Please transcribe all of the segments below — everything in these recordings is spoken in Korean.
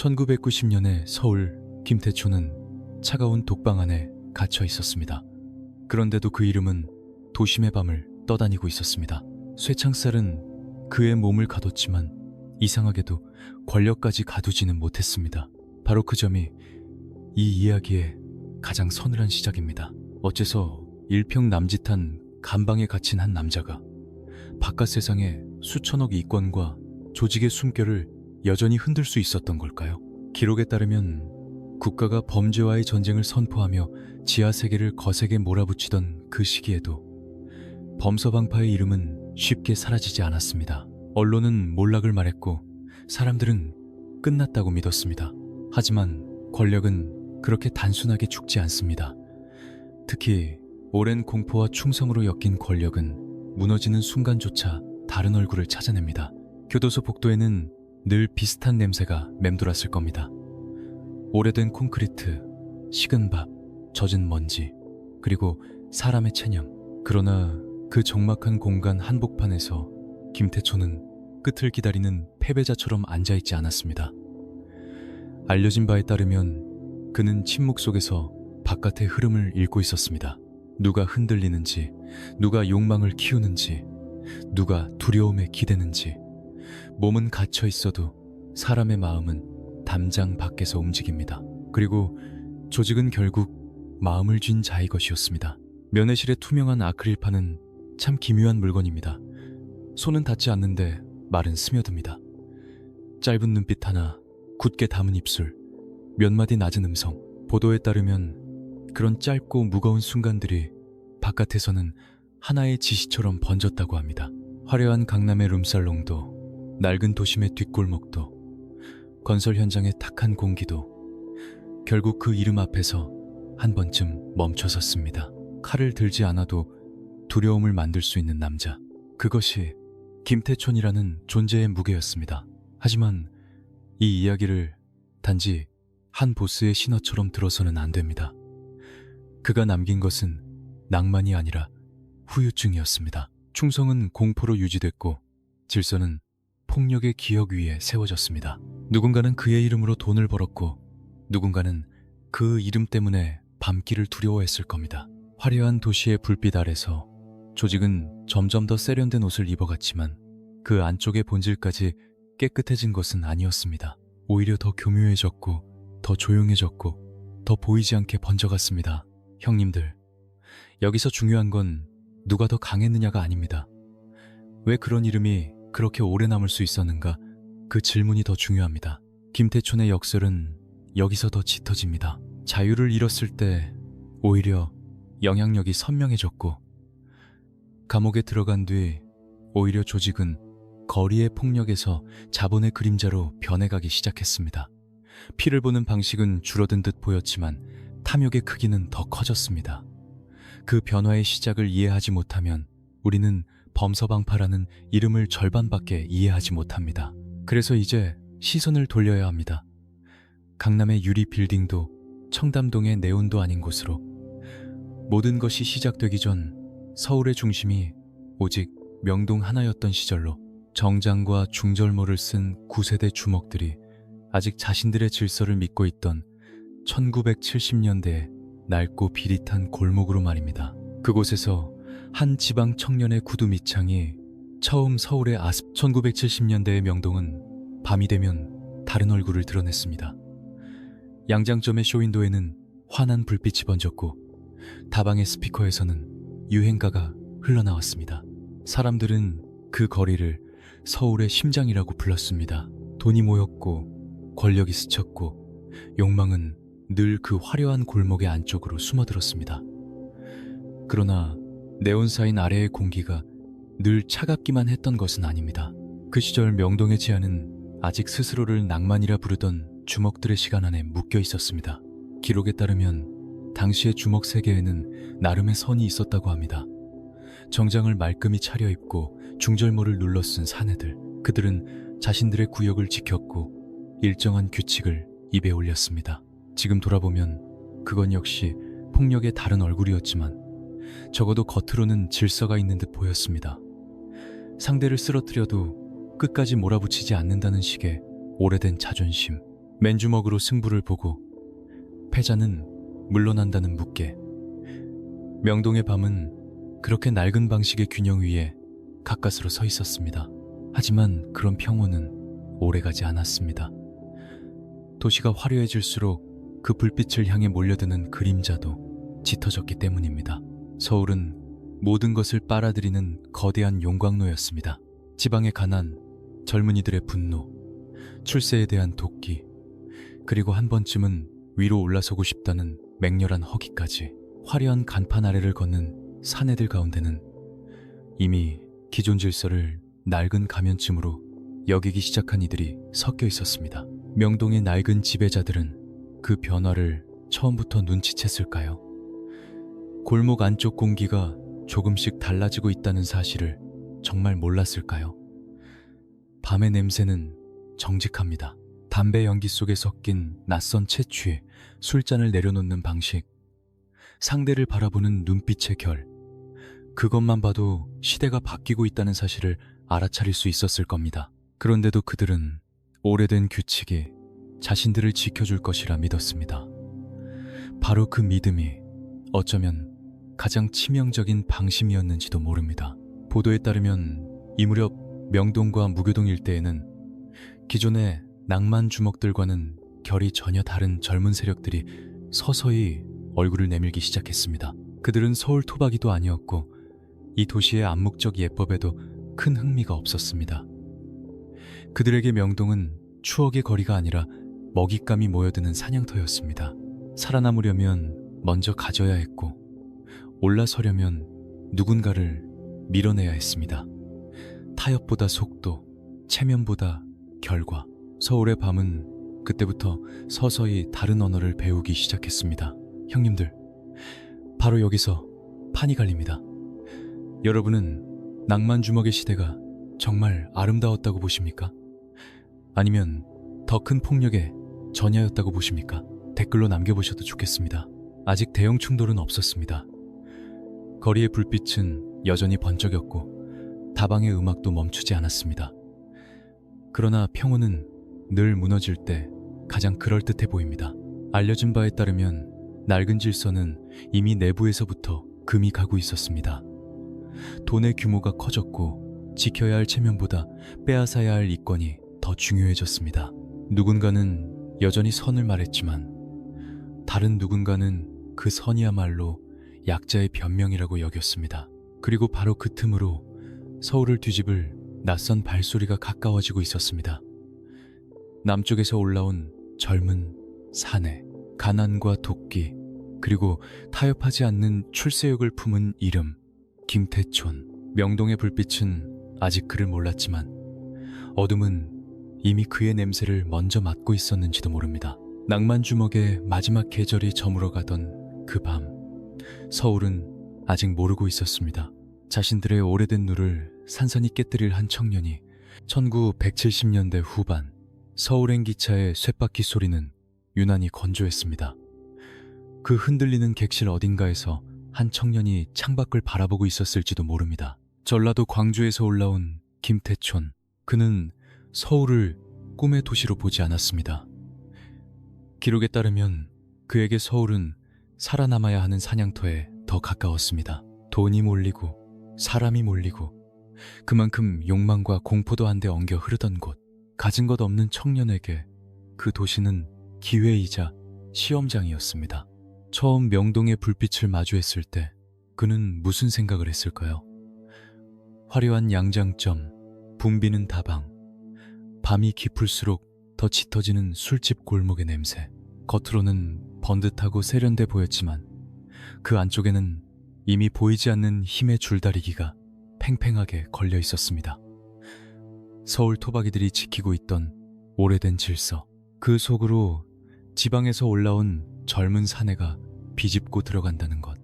1990년에 서울 김태초는 차가운 독방 안에 갇혀 있었습니다. 그런데도 그 이름은 도심의 밤을 떠다니고 있었습니다. 쇠창살은 그의 몸을 가뒀지만 이상하게도 권력까지 가두지는 못했습니다. 바로 그 점이 이 이야기의 가장 서늘한 시작입니다. 어째서 일평남짓한 감방에 갇힌 한 남자가 바깥 세상의 수천억 이권과 조직의 숨결을 여전히 흔들 수 있었던 걸까요? 기록에 따르면 국가가 범죄와의 전쟁을 선포하며 지하세계를 거세게 몰아붙이던 그 시기에도 범서방파의 이름은 쉽게 사라지지 않았습니다. 언론은 몰락을 말했고 사람들은 끝났다고 믿었습니다. 하지만 권력은 그렇게 단순하게 죽지 않습니다. 특히 오랜 공포와 충성으로 엮인 권력은 무너지는 순간조차 다른 얼굴을 찾아냅니다. 교도소 복도에는 늘 비슷한 냄새가 맴돌았을 겁니다. 오래된 콘크리트, 식은 밥, 젖은 먼지, 그리고 사람의 체념. 그러나 그 적막한 공간 한복판에서 김태초는 끝을 기다리는 패배자처럼 앉아있지 않았습니다. 알려진 바에 따르면 그는 침묵 속에서 바깥의 흐름을 읽고 있었습니다. 누가 흔들리는지, 누가 욕망을 키우는지, 누가 두려움에 기대는지. 몸은 갇혀 있어도 사람의 마음은 담장 밖에서 움직입니다. 그리고 조직은 결국 마음을 쥔 자의 것이었습니다. 면회실의 투명한 아크릴판은 참 기묘한 물건입니다. 손은 닿지 않는데 말은 스며듭니다. 짧은 눈빛 하나, 굳게 담은 입술, 몇 마디 낮은 음성. 보도에 따르면 그런 짧고 무거운 순간들이 바깥에서는 하나의 지시처럼 번졌다고 합니다. 화려한 강남의 룸살롱도, 낡은 도심의 뒷골목도, 건설 현장의 탁한 공기도 결국 그 이름 앞에서 한 번쯤 멈춰섰습니다. 칼을 들지 않아도 두려움을 만들 수 있는 남자. 그것이 김태촌이라는 존재의 무게였습니다. 하지만 이 이야기를 단지 한 보스의 신화처럼 들어서는 안 됩니다. 그가 남긴 것은 낭만이 아니라 후유증이었습니다. 충성은 공포로 유지됐고 질서는 폭력의 기억 위에 세워졌습니다. 누군가는 그의 이름으로 돈을 벌었고 누군가는 그 이름 때문에 밤길을 두려워했을 겁니다. 화려한 도시의 불빛 아래서 조직은 점점 더 세련된 옷을 입어갔지만 그 안쪽의 본질까지 깨끗해진 것은 아니었습니다. 오히려 더 교묘해졌고 더 조용해졌고 더 보이지 않게 번져갔습니다. 형님들, 여기서 중요한 건 누가 더 강했느냐가 아닙니다. 왜 그런 이름이 그렇게 오래 남을 수 있었는가? 그 질문이 더 중요합니다. 김태촌의 역설은 여기서 더 짙어집니다. 자유를 잃었을 때 오히려 영향력이 선명해졌고 감옥에 들어간 뒤 오히려 조직은 거리의 폭력에서 자본의 그림자로 변해가기 시작했습니다. 피를 보는 방식은 줄어든 듯 보였지만 탐욕의 크기는 더 커졌습니다. 그 변화의 시작을 이해하지 못하면 우리는 범서방파라는 이름을 절반밖에 이해하지 못합니다. 그래서 이제 시선을 돌려야 합니다. 강남의 유리 빌딩도 청담동의 네온도 아닌 곳으로. 모든 것이 시작되기 전 서울의 중심이 오직 명동 하나였던 시절로 정장과 중절모를 쓴 9세대 주먹들이 아직 자신들의 질서를 믿고 있던 1970년대의 낡고 비릿한 골목으로 말입니다. 그곳에서 한 지방 청년의 구두 밑창이 처음 서울의 1970년대의 명동은 밤이 되면 다른 얼굴을 드러냈습니다. 양장점의 쇼윈도에는 환한 불빛이 번졌고 다방의 스피커에서는 유행가가 흘러나왔습니다. 사람들은 그 거리를 서울의 심장이라고 불렀습니다. 돈이 모였고 권력이 스쳤고 욕망은 늘 그 화려한 골목의 안쪽으로 숨어들었습니다. 그러나 네온사인 아래의 공기가 늘 차갑기만 했던 것은 아닙니다. 그 시절 명동의 치안은 아직 스스로를 낭만이라 부르던 주먹들의 시간 안에 묶여 있었습니다. 기록에 따르면 당시의 주먹 세계에는 나름의 선이 있었다고 합니다. 정장을 말끔히 차려입고 중절모를 눌러 쓴 사내들. 그들은 자신들의 구역을 지켰고 일정한 규칙을 입에 올렸습니다. 지금 돌아보면 그건 역시 폭력의 다른 얼굴이었지만 적어도 겉으로는 질서가 있는 듯 보였습니다. 상대를 쓰러뜨려도 끝까지 몰아붙이지 않는다는 식의 오래된 자존심. 맨주먹으로 승부를 보고 패자는 물러난다는 묻게. 명동의 밤은 그렇게 낡은 방식의 균형 위에 가까스로 서 있었습니다. 하지만 그런 평온은 오래가지 않았습니다. 도시가 화려해질수록 그 불빛을 향해 몰려드는 그림자도 짙어졌기 때문입니다. 서울은 모든 것을 빨아들이는 거대한 용광로였습니다. 지방의 가난, 젊은이들의 분노, 출세에 대한 도끼, 그리고 한 번쯤은 위로 올라서고 싶다는 맹렬한 허기까지. 화려한 간판 아래를 걷는 사내들 가운데는 이미 기존 질서를 낡은 가면쯤으로 여기기 시작한 이들이 섞여 있었습니다. 명동의 낡은 지배자들은 그 변화를 처음부터 눈치챘을까요? 골목 안쪽 공기가 조금씩 달라지고 있다는 사실을 정말 몰랐을까요? 밤의 냄새는 정직합니다. 담배 연기 속에 섞인 낯선 채취에 술잔을 내려놓는 방식, 상대를 바라보는 눈빛의 결, 그것만 봐도 시대가 바뀌고 있다는 사실을 알아차릴 수 있었을 겁니다. 그런데도 그들은 오래된 규칙이 자신들을 지켜줄 것이라 믿었습니다. 바로 그 믿음이 어쩌면 가장 치명적인 방심이었는지도 모릅니다. 보도에 따르면 이 무렵 명동과 무교동 일대에는 기존의 낭만 주먹들과는 결이 전혀 다른 젊은 세력들이 서서히 얼굴을 내밀기 시작했습니다. 그들은 서울 토박이도 아니었고 이 도시의 암묵적 예법에도 큰 흥미가 없었습니다. 그들에게 명동은 추억의 거리가 아니라 먹잇감이 모여드는 사냥터였습니다. 살아남으려면 먼저 가져야 했고 올라서려면 누군가를 밀어내야 했습니다. 타협보다 속도, 체면보다 결과. 서울의 밤은 그때부터 서서히 다른 언어를 배우기 시작했습니다. 형님들, 바로 여기서 판이 갈립니다. 여러분은 낭만 주먹의 시대가 정말 아름다웠다고 보십니까? 아니면 더 큰 폭력의 전야였다고 보십니까? 댓글로 남겨보셔도 좋겠습니다. 아직 대형 충돌은 없었습니다. 거리의 불빛은 여전히 번쩍였고 다방의 음악도 멈추지 않았습니다. 그러나 평온은 늘 무너질 때 가장 그럴듯해 보입니다. 알려진 바에 따르면 낡은 질서는 이미 내부에서부터 금이 가고 있었습니다. 돈의 규모가 커졌고 지켜야 할 체면보다 빼앗아야 할 이권이 더 중요해졌습니다. 누군가는 여전히 선을 말했지만 다른 누군가는 그 선이야말로 약자의 변명이라고 여겼습니다. 그리고 바로 그 틈으로 서울을 뒤집을 낯선 발소리가 가까워지고 있었습니다. 남쪽에서 올라온 젊은 사내, 가난과 도끼, 그리고 타협하지 않는 출세욕을 품은 이름, 김태촌. 명동의 불빛은 아직 그를 몰랐지만 어둠은 이미 그의 냄새를 먼저 맡고 있었는지도 모릅니다. 낭만 주먹의 마지막 계절이 저물어가던 그 밤, 서울은 아직 모르고 있었습니다. 자신들의 오래된 누를 산산히 깨뜨릴 한 청년이 1970년대 후반 서울행 기차의 쇳바퀴 소리는 유난히 건조했습니다. 그 흔들리는 객실 어딘가에서 한 청년이 창밖을 바라보고 있었을지도 모릅니다. 전라도 광주에서 올라온 김태촌. 그는 서울을 꿈의 도시로 보지 않았습니다. 기록에 따르면 그에게 서울은 살아남아야 하는 사냥터에 더 가까웠습니다. 돈이 몰리고 사람이 몰리고 그만큼 욕망과 공포도 한데 엉겨 흐르던 곳. 가진 것 없는 청년에게 그 도시는 기회이자 시험장이었습니다. 처음 명동의 불빛을 마주했을 때 그는 무슨 생각을 했을까요? 화려한 양장점, 붐비는 다방, 밤이 깊을수록 더 짙어지는 술집 골목의 냄새. 겉으로는 번듯하고 세련돼 보였지만 그 안쪽에는 이미 보이지 않는 힘의 줄다리기가 팽팽하게 걸려 있었습니다. 서울 토박이들이 지키고 있던 오래된 질서, 그 속으로 지방에서 올라온 젊은 사내가 비집고 들어간다는 것.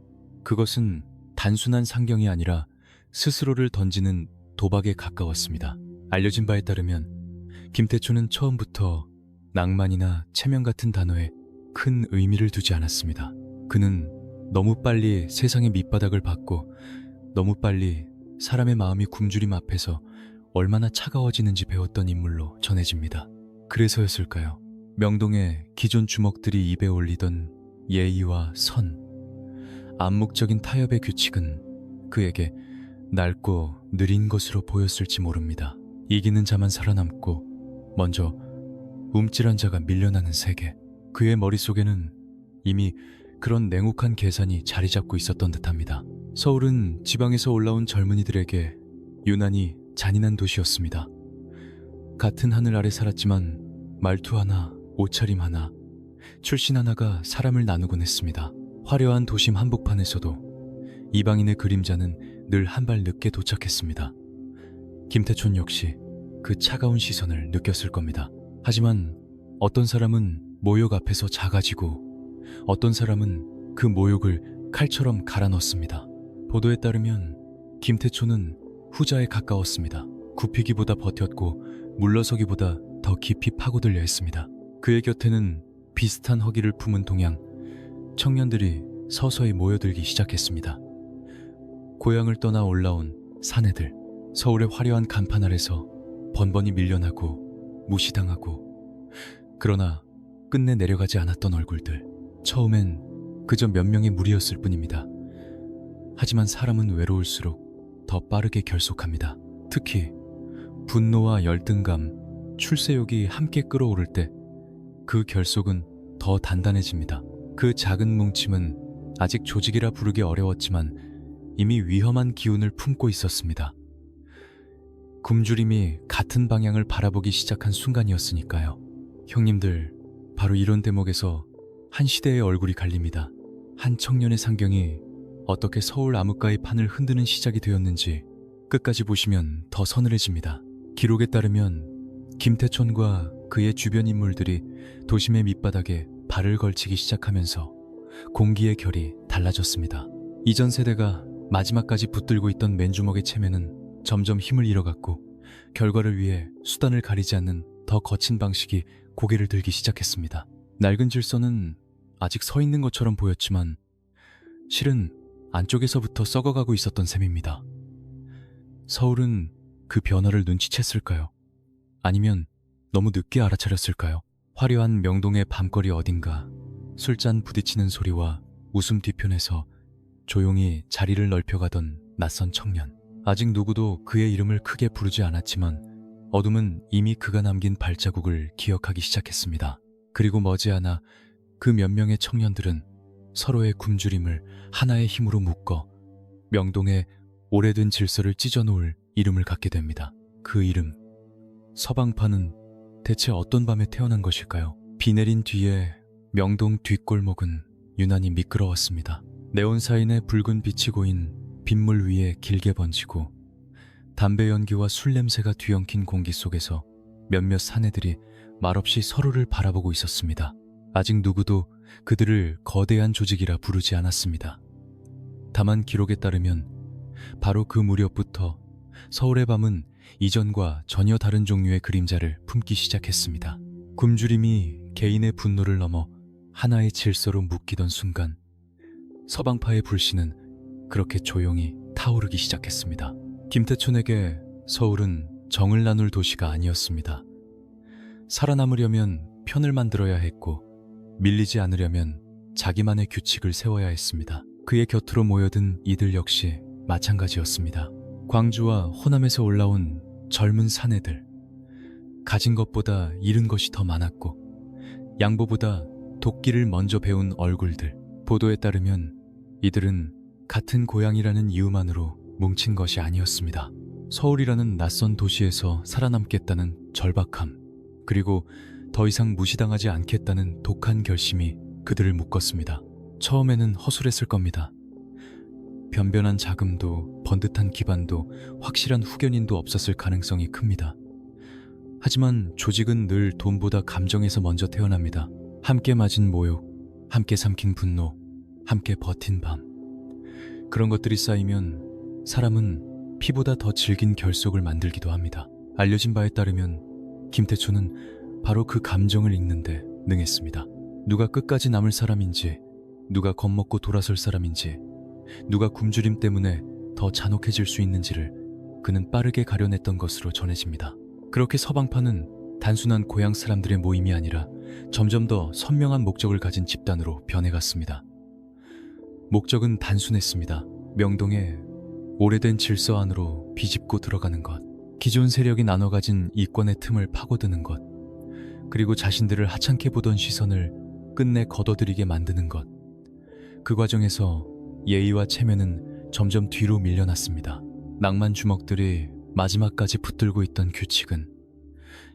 그것은 단순한 상경이 아니라 스스로를 던지는 도박에 가까웠습니다. 알려진 바에 따르면 김태초는 처음부터 낭만이나 체면 같은 단어에 큰 의미를 두지 않았습니다. 그는 너무 빨리 세상의 밑바닥을 받고 너무 빨리 사람의 마음이 굶주림 앞에서 얼마나 차가워지는지 배웠던 인물로 전해집니다. 그래서였을까요? 명동의 기존 주먹들이 입에 올리던 예의와 선, 암묵적인 타협의 규칙은 그에게 낡고 느린 것으로 보였을지 모릅니다. 이기는 자만 살아남고 먼저 움찔한 자가 밀려나는 세계. 그의 머릿속에는 이미 그런 냉혹한 계산이 자리 잡고 있었던 듯합니다. 서울은 지방에서 올라온 젊은이들에게 유난히 잔인한 도시였습니다. 같은 하늘 아래 살았지만 말투 하나, 옷차림 하나, 출신 하나가 사람을 나누곤 했습니다. 화려한 도심 한복판에서도 이방인의 그림자는 늘 한 발 늦게 도착했습니다. 김태촌 역시 그 차가운 시선을 느꼈을 겁니다. 하지만 어떤 사람은 모욕 앞에서 작아지고 어떤 사람은 그 모욕을 칼처럼 갈아 넣습니다. 보도에 따르면 김태촌은 후자에 가까웠습니다. 굽히기보다 버텼고 물러서기보다 더 깊이 파고들려 했습니다. 그의 곁에는 비슷한 허기를 품은 동양 청년들이 서서히 모여들기 시작했습니다. 고향을 떠나 올라온 사내들, 서울의 화려한 간판 아래서 번번이 밀려나고 무시당하고, 그러나 끝내 내려가지 않았던 얼굴들. 처음엔 그저 몇 명의 무리였을 뿐입니다. 하지만 사람은 외로울수록 더 빠르게 결속합니다. 특히 분노와 열등감, 출세욕이 함께 끌어오를 때 그 결속은 더 단단해집니다. 그 작은 뭉침은 아직 조직이라 부르기 어려웠지만 이미 위험한 기운을 품고 있었습니다. 굶주림이 같은 방향을 바라보기 시작한 순간이었으니까요. 형님들, 바로 이런 대목에서 한 시대의 얼굴이 갈립니다. 한 청년의 상경이 어떻게 서울 암흑가의 판을 흔드는 시작이 되었는지 끝까지 보시면 더 서늘해집니다. 기록에 따르면 김태촌과 그의 주변 인물들이 도심의 밑바닥에 발을 걸치기 시작하면서 공기의 결이 달라졌습니다. 이전 세대가 마지막까지 붙들고 있던 맨주먹의 체면은 점점 힘을 잃어갔고, 결과를 위해 수단을 가리지 않는 더 거친 방식이 고개를 들기 시작했습니다. 낡은 질서는 아직 서 있는 것처럼 보였지만 실은 안쪽에서부터 썩어가고 있었던 셈입니다. 서울은 그 변화를 눈치챘을까요? 아니면 너무 늦게 알아차렸을까요? 화려한 명동의 밤거리 어딘가 술잔 부딪히는 소리와 웃음 뒤편에서 조용히 자리를 넓혀가던 낯선 청년. 아직 누구도 그의 이름을 크게 부르지 않았지만 어둠은 이미 그가 남긴 발자국을 기억하기 시작했습니다. 그리고 머지않아 그 몇 명의 청년들은 서로의 굶주림을 하나의 힘으로 묶어 명동의 오래된 질서를 찢어놓을 이름을 갖게 됩니다. 그 이름, 서방파는 대체 어떤 밤에 태어난 것일까요? 비 내린 뒤에 명동 뒷골목은 유난히 미끄러웠습니다. 네온사인의 붉은 빛이 고인 빗물 위에 길게 번지고 담배 연기와 술 냄새가 뒤엉킨 공기 속에서 몇몇 사내들이 말없이 서로를 바라보고 있었습니다. 아직 누구도 그들을 거대한 조직이라 부르지 않았습니다. 다만 기록에 따르면 바로 그 무렵부터 서울의 밤은 이전과 전혀 다른 종류의 그림자를 품기 시작했습니다. 굶주림이 개인의 분노를 넘어 하나의 질서로 묶이던 순간 서방파의 불씨는 그렇게 조용히 타오르기 시작했습니다. 김태촌에게 서울은 정을 나눌 도시가 아니었습니다. 살아남으려면 편을 만들어야 했고 밀리지 않으려면 자기만의 규칙을 세워야 했습니다. 그의 곁으로 모여든 이들 역시 마찬가지였습니다. 광주와 호남에서 올라온 젊은 사내들, 가진 것보다 잃은 것이 더 많았고 양보보다 돕기를 먼저 배운 얼굴들. 보도에 따르면 이들은 같은 고향이라는 이유만으로 뭉친 것이 아니었습니다. 서울이라는 낯선 도시에서 살아남겠다는 절박함, 그리고 더 이상 무시당하지 않겠다는 독한 결심이 그들을 묶었습니다. 처음에는 허술했을 겁니다. 변변한 자금도 번듯한 기반도 확실한 후견인도 없었을 가능성이 큽니다. 하지만 조직은 늘 돈보다 감정에서 먼저 태어납니다. 함께 맞은 모욕, 함께 삼킨 분노, 함께 버틴 밤. 그런 것들이 쌓이면 사람은 피보다 더 질긴 결속을 만들기도 합니다. 알려진 바에 따르면 김태초는 바로 그 감정을 읽는데 능했습니다. 누가 끝까지 남을 사람인지, 누가 겁먹고 돌아설 사람인지, 누가 굶주림 때문에 더 잔혹해질 수 있는지를 그는 빠르게 가려냈던 것으로 전해집니다. 그렇게 서방파는 단순한 고향 사람들의 모임이 아니라 점점 더 선명한 목적을 가진 집단으로 변해갔습니다. 목적은 단순했습니다. 명동의 오래된 질서 안으로 비집고 들어가는 것, 기존 세력이 나눠 가진 이권의 틈을 파고드는 것, 그리고 자신들을 하찮게 보던 시선을 끝내 걷어들이게 만드는 것. 그 과정에서 예의와 체면은 점점 뒤로 밀려났습니다. 낭만 주먹들이 마지막까지 붙들고 있던 규칙은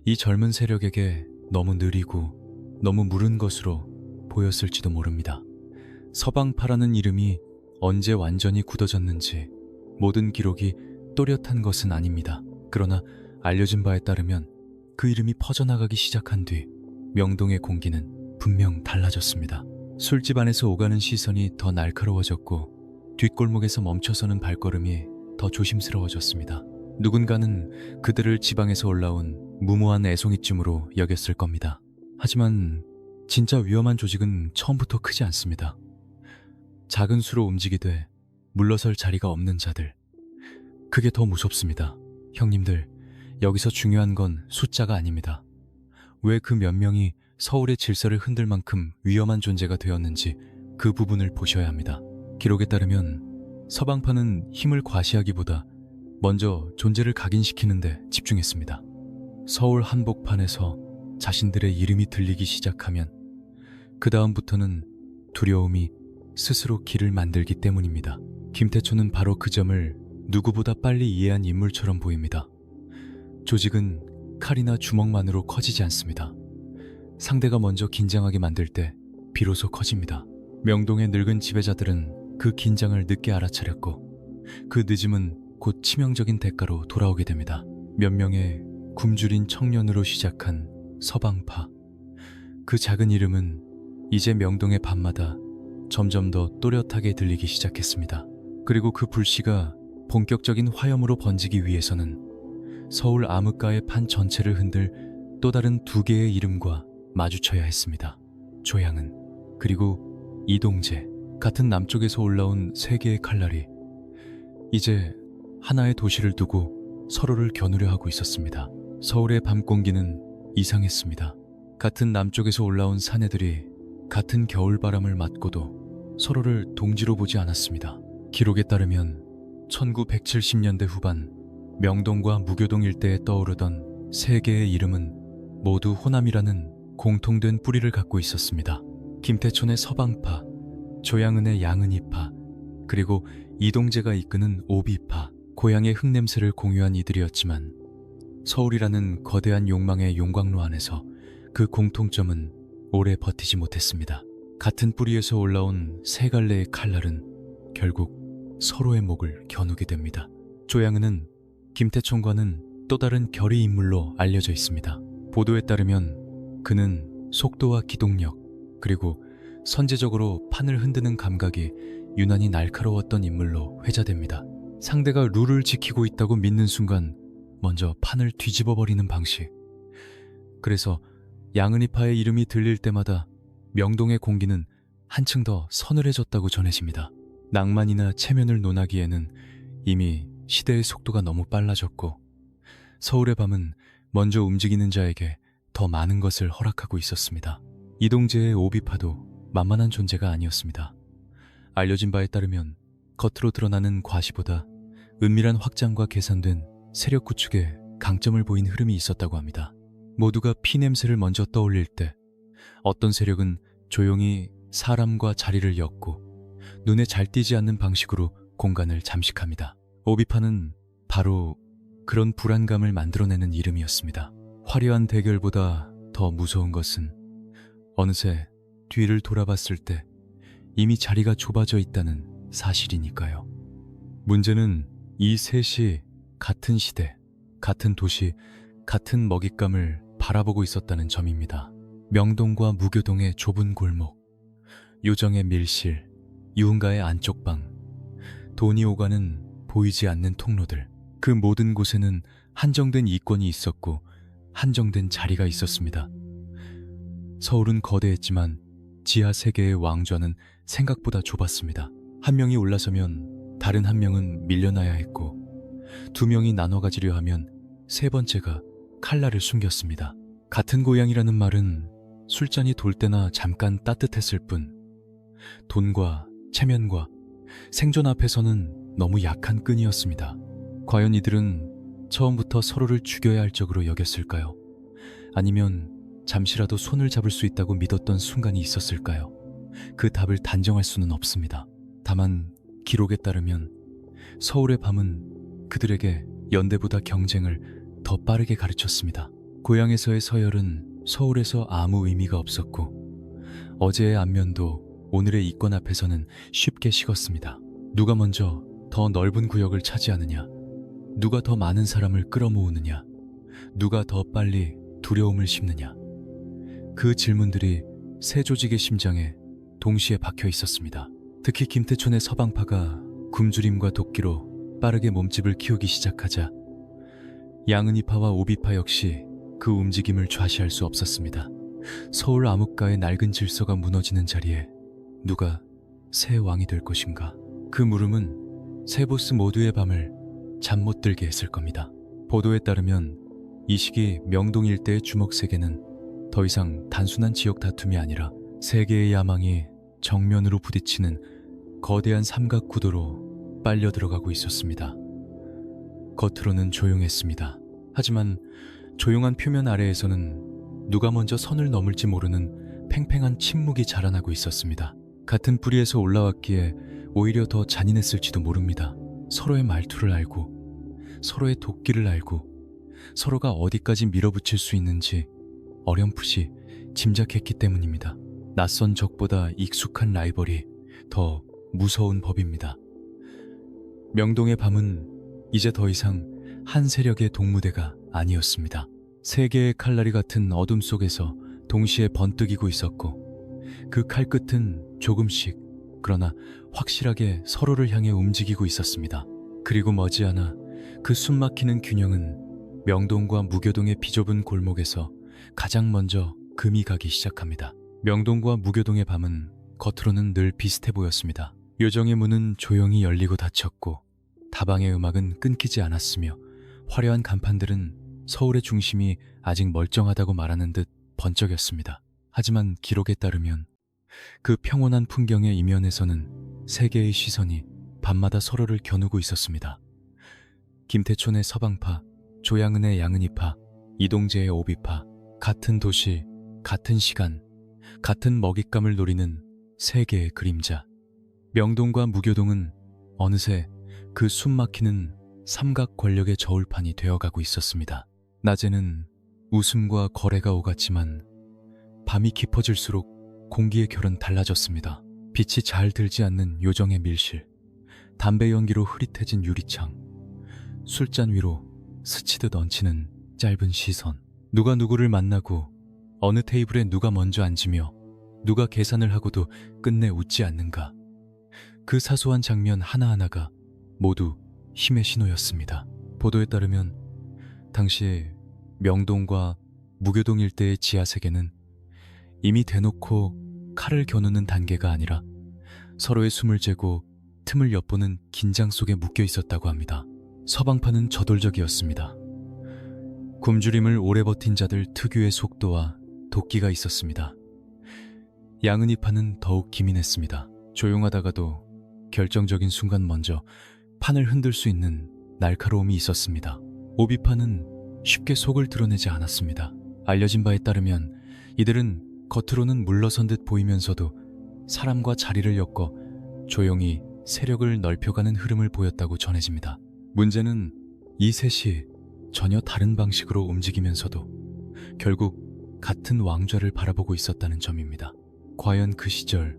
이 젊은 세력에게 너무 느리고 너무 무른 것으로 보였을지도 모릅니다. 서방파라는 이름이 언제 완전히 굳어졌는지 모든 기록이 또렷한 것은 아닙니다. 그러나 알려진 바에 따르면 그 이름이 퍼져나가기 시작한 뒤 명동의 공기는 분명 달라졌습니다. 술집 안에서 오가는 시선이 더 날카로워졌고 뒷골목에서 멈춰서는 발걸음이 더 조심스러워졌습니다. 누군가는 그들을 지방에서 올라온 무모한 애송이쯤으로 여겼을 겁니다. 하지만 진짜 위험한 조직은 처음부터 크지 않습니다. 작은 수로 움직이되 물러설 자리가 없는 자들. 그게 더 무섭습니다. 형님들, 여기서 중요한 건 숫자가 아닙니다. 왜 그 몇 명이 서울의 질서를 흔들 만큼 위험한 존재가 되었는지 그 부분을 보셔야 합니다. 기록에 따르면 서방파는 힘을 과시하기보다 먼저 존재를 각인시키는 데 집중했습니다. 서울 한복판에서 자신들의 이름이 들리기 시작하면 그 다음부터는 두려움이 스스로 길을 만들기 때문입니다. 김태초는 바로 그 점을 누구보다 빨리 이해한 인물처럼 보입니다. 조직은 칼이나 주먹만으로 커지지 않습니다. 상대가 먼저 긴장하게 만들 때 비로소 커집니다. 명동의 늙은 지배자들은 그 긴장을 늦게 알아차렸고 그 늦음은 곧 치명적인 대가로 돌아오게 됩니다. 몇 명의 굶주린 청년으로 시작한 서방파. 그 작은 이름은 이제 명동의 밤마다 점점 더 또렷하게 들리기 시작했습니다. 그리고 그 불씨가 본격적인 화염으로 번지기 위해서는 서울 암흑가의 판 전체를 흔들 또 다른 두 개의 이름과 마주쳐야 했습니다. 조양은, 그리고 이동재. 같은 남쪽에서 올라온 세 개의 칼날이 이제 하나의 도시를 두고 서로를 겨누려 하고 있었습니다. 서울의 밤 공기는 이상했습니다. 같은 남쪽에서 올라온 사내들이 같은 겨울바람을 맞고도 서로를 동지로 보지 않았습니다. 기록에 따르면 1970년대 후반 명동과 무교동 일대에 떠오르던 세 개의 이름은 모두 호남이라는 공통된 뿌리를 갖고 있었습니다. 김태촌의 서방파, 조양은의 양은이파, 그리고 이동재가 이끄는 오비파. 고향의 흙냄새를 공유한 이들이었지만 서울이라는 거대한 욕망의 용광로 안에서 그 공통점은 오래 버티지 못했습니다. 같은 뿌리에서 올라온 세 갈래의 칼날은 결국 서로의 목을 겨누게 됩니다. 조양은은 김태총과는 또 다른 결의 인물로 알려져 있습니다. 보도에 따르면 그는 속도와 기동력, 그리고 선제적으로 판을 흔드는 감각이 유난히 날카로웠던 인물로 회자됩니다. 상대가 룰을 지키고 있다고 믿는 순간 먼저 판을 뒤집어버리는 방식. 그래서 양은이파의 이름이 들릴 때마다 명동의 공기는 한층 더 서늘해졌다고 전해집니다. 낭만이나 체면을 논하기에는 이미 시대의 속도가 너무 빨라졌고 서울의 밤은 먼저 움직이는 자에게 더 많은 것을 허락하고 있었습니다. 이동재의 오비파도 만만한 존재가 아니었습니다. 알려진 바에 따르면 겉으로 드러나는 과시보다 은밀한 확장과 계산된 세력 구축에 강점을 보인 흐름이 있었다고 합니다. 모두가 피냄새를 먼저 떠올릴 때 어떤 세력은 조용히 사람과 자리를 엮고 눈에 잘 띄지 않는 방식으로 공간을 잠식합니다. 오비파는 바로 그런 불안감을 만들어내는 이름이었습니다. 화려한 대결보다 더 무서운 것은 어느새 뒤를 돌아봤을 때 이미 자리가 좁아져 있다는 사실이니까요. 문제는 이 셋이 같은 시대, 같은 도시, 같은 먹잇감을 바라보고 있었다는 점입니다. 명동과 무교동의 좁은 골목, 요정의 밀실, 유흥가의 안쪽방, 돈이 오가는 보이지 않는 통로들, 그 모든 곳에는 한정된 이권이 있었고 한정된 자리가 있었습니다. 서울은 거대했지만 지하 세계의 왕좌는 생각보다 좁았습니다. 한 명이 올라서면 다른 한 명은 밀려나야 했고 두 명이 나눠 가지려 하면 세 번째가 칼날을 숨겼습니다. 같은 고향이라는 말은 술잔이 돌 때나 잠깐 따뜻했을 뿐 돈과 체면과 생존 앞에서는 너무 약한 끈이었습니다. 과연 이들은 처음부터 서로를 죽여야 할 적으로 여겼을까요? 아니면 잠시라도 손을 잡을 수 있다고 믿었던 순간이 있었을까요? 그 답을 단정할 수는 없습니다. 다만 기록에 따르면 서울의 밤은 그들에게 연대보다 경쟁을 더 빠르게 가르쳤습니다. 고향에서의 서열은 서울에서 아무 의미가 없었고 어제의 안면도 오늘의 이권 앞에서는 쉽게 식었습니다. 누가 먼저 더 넓은 구역을 차지하느냐, 누가 더 많은 사람을 끌어모으느냐, 누가 더 빨리 두려움을 심느냐, 그 질문들이 세 조직의 심장에 동시에 박혀 있었습니다. 특히 김태촌의 서방파가 굶주림과 도끼로 빠르게 몸집을 키우기 시작하자 양은이파와 오비파 역시 그 움직임을 좌시할 수 없었습니다. 서울 암흑가의 낡은 질서가 무너지는 자리에 누가 새 왕이 될 것인가? 그 물음은 세 보스 모두의 밤을 잠 못 들게 했을 겁니다. 보도에 따르면 이 시기 명동 일대의 주먹 세계는 더 이상 단순한 지역 다툼이 아니라 세계의 야망이 정면으로 부딪히는 거대한 삼각 구도로 빨려 들어가고 있었습니다. 겉으로는 조용했습니다. 하지만 조용한 표면 아래에서는 누가 먼저 선을 넘을지 모르는 팽팽한 침묵이 자라나고 있었습니다. 같은 뿌리에서 올라왔기에 오히려 더 잔인했을지도 모릅니다. 서로의 말투를 알고, 서로의 도끼를 알고, 서로가 어디까지 밀어붙일 수 있는지 어렴풋이 짐작했기 때문입니다. 낯선 적보다 익숙한 라이벌이 더 무서운 법입니다. 명동의 밤은 이제 더 이상 한 세력의 동무대가 아니었습니다. 세 개의 칼날이 같은 어둠 속에서 동시에 번뜩이고 있었고 그 칼끝은 조금씩 그러나 확실하게 서로를 향해 움직이고 있었습니다. 그리고 머지않아 그 숨막히는 균형은 명동과 무교동의 비좁은 골목에서 가장 먼저 금이 가기 시작합니다. 명동과 무교동의 밤은 겉으로는 늘 비슷해 보였습니다. 요정의 문은 조용히 열리고 닫혔고 다방의 음악은 끊기지 않았으며 화려한 간판들은 서울의 중심이 아직 멀쩡하다고 말하는 듯 번쩍였습니다. 하지만 기록에 따르면 그 평온한 풍경의 이면에서는 세 개의 시선이 밤마다 서로를 겨누고 있었습니다. 김태촌의 서방파, 조양은의 양은이파, 이동재의 오비파, 같은 도시, 같은 시간, 같은 먹잇감을 노리는 세 개의 그림자. 명동과 무교동은 어느새 그 숨막히는 삼각 권력의 저울판이 되어가고 있었습니다. 낮에는 웃음과 거래가 오갔지만 밤이 깊어질수록 공기의 결은 달라졌습니다. 빛이 잘 들지 않는 요정의 밀실, 담배 연기로 흐릿해진 유리창, 술잔 위로 스치듯 얹히는 짧은 시선, 누가 누구를 만나고 어느 테이블에 누가 먼저 앉으며 누가 계산을 하고도 끝내 웃지 않는가. 그 사소한 장면 하나하나가 모두 힘의 신호였습니다. 보도에 따르면 당시 명동과 무교동 일대의 지하세계는 이미 대놓고 칼을 겨누는 단계가 아니라 서로의 숨을 재고 틈을 엿보는 긴장 속에 묶여 있었다고 합니다. 서방파는 저돌적이었습니다. 굶주림을 오래 버틴 자들 특유의 속도와 도끼가 있었습니다. 양은이파는 더욱 기민했습니다. 조용하다가도 결정적인 순간 먼저 판을 흔들 수 있는 날카로움이 있었습니다. 오비파는 쉽게 속을 드러내지 않았습니다. 알려진 바에 따르면 이들은 겉으로는 물러선 듯 보이면서도 사람과 자리를 엮어 조용히 세력을 넓혀가는 흐름을 보였다고 전해집니다. 문제는 이 셋이 전혀 다른 방식으로 움직이면서도 결국 같은 왕좌를 바라보고 있었다는 점입니다. 과연 그 시절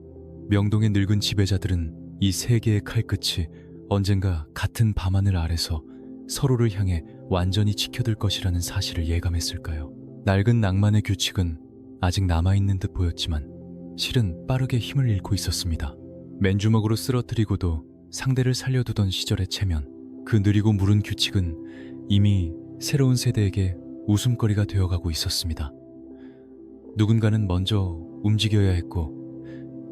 명동의 늙은 지배자들은 이 세 개의 칼끝이 언젠가 같은 밤하늘 아래서 서로를 향해 완전히 치켜들 것이라는 사실을 예감했을까요? 낡은 낭만의 규칙은 아직 남아있는 듯 보였지만 실은 빠르게 힘을 잃고 있었습니다. 맨주먹으로 쓰러뜨리고도 상대를 살려두던 시절의 체면, 그 느리고 무른 규칙은 이미 새로운 세대에게 웃음거리가 되어가고 있었습니다. 누군가는 먼저 움직여야 했고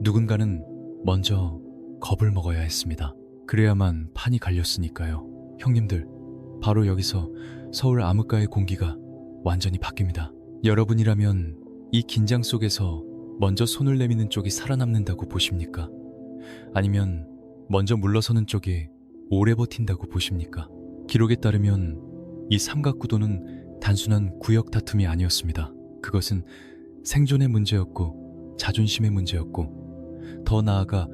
누군가는 먼저 겁을 먹어야 했습니다. 그래야만 판이 갈렸으니까요. 형님들, 바로 여기서 서울 암흑가의 공기가 완전히 바뀝니다. 여러분이라면 이 긴장 속에서 먼저 손을 내미는 쪽이 살아남는다고 보십니까? 아니면 먼저 물러서는 쪽이 오래 버틴다고 보십니까? 기록에 따르면 이 삼각구도는 단순한 구역 다툼이 아니었습니다. 그것은 생존의 문제였고 자존심의 문제였고 더 나아가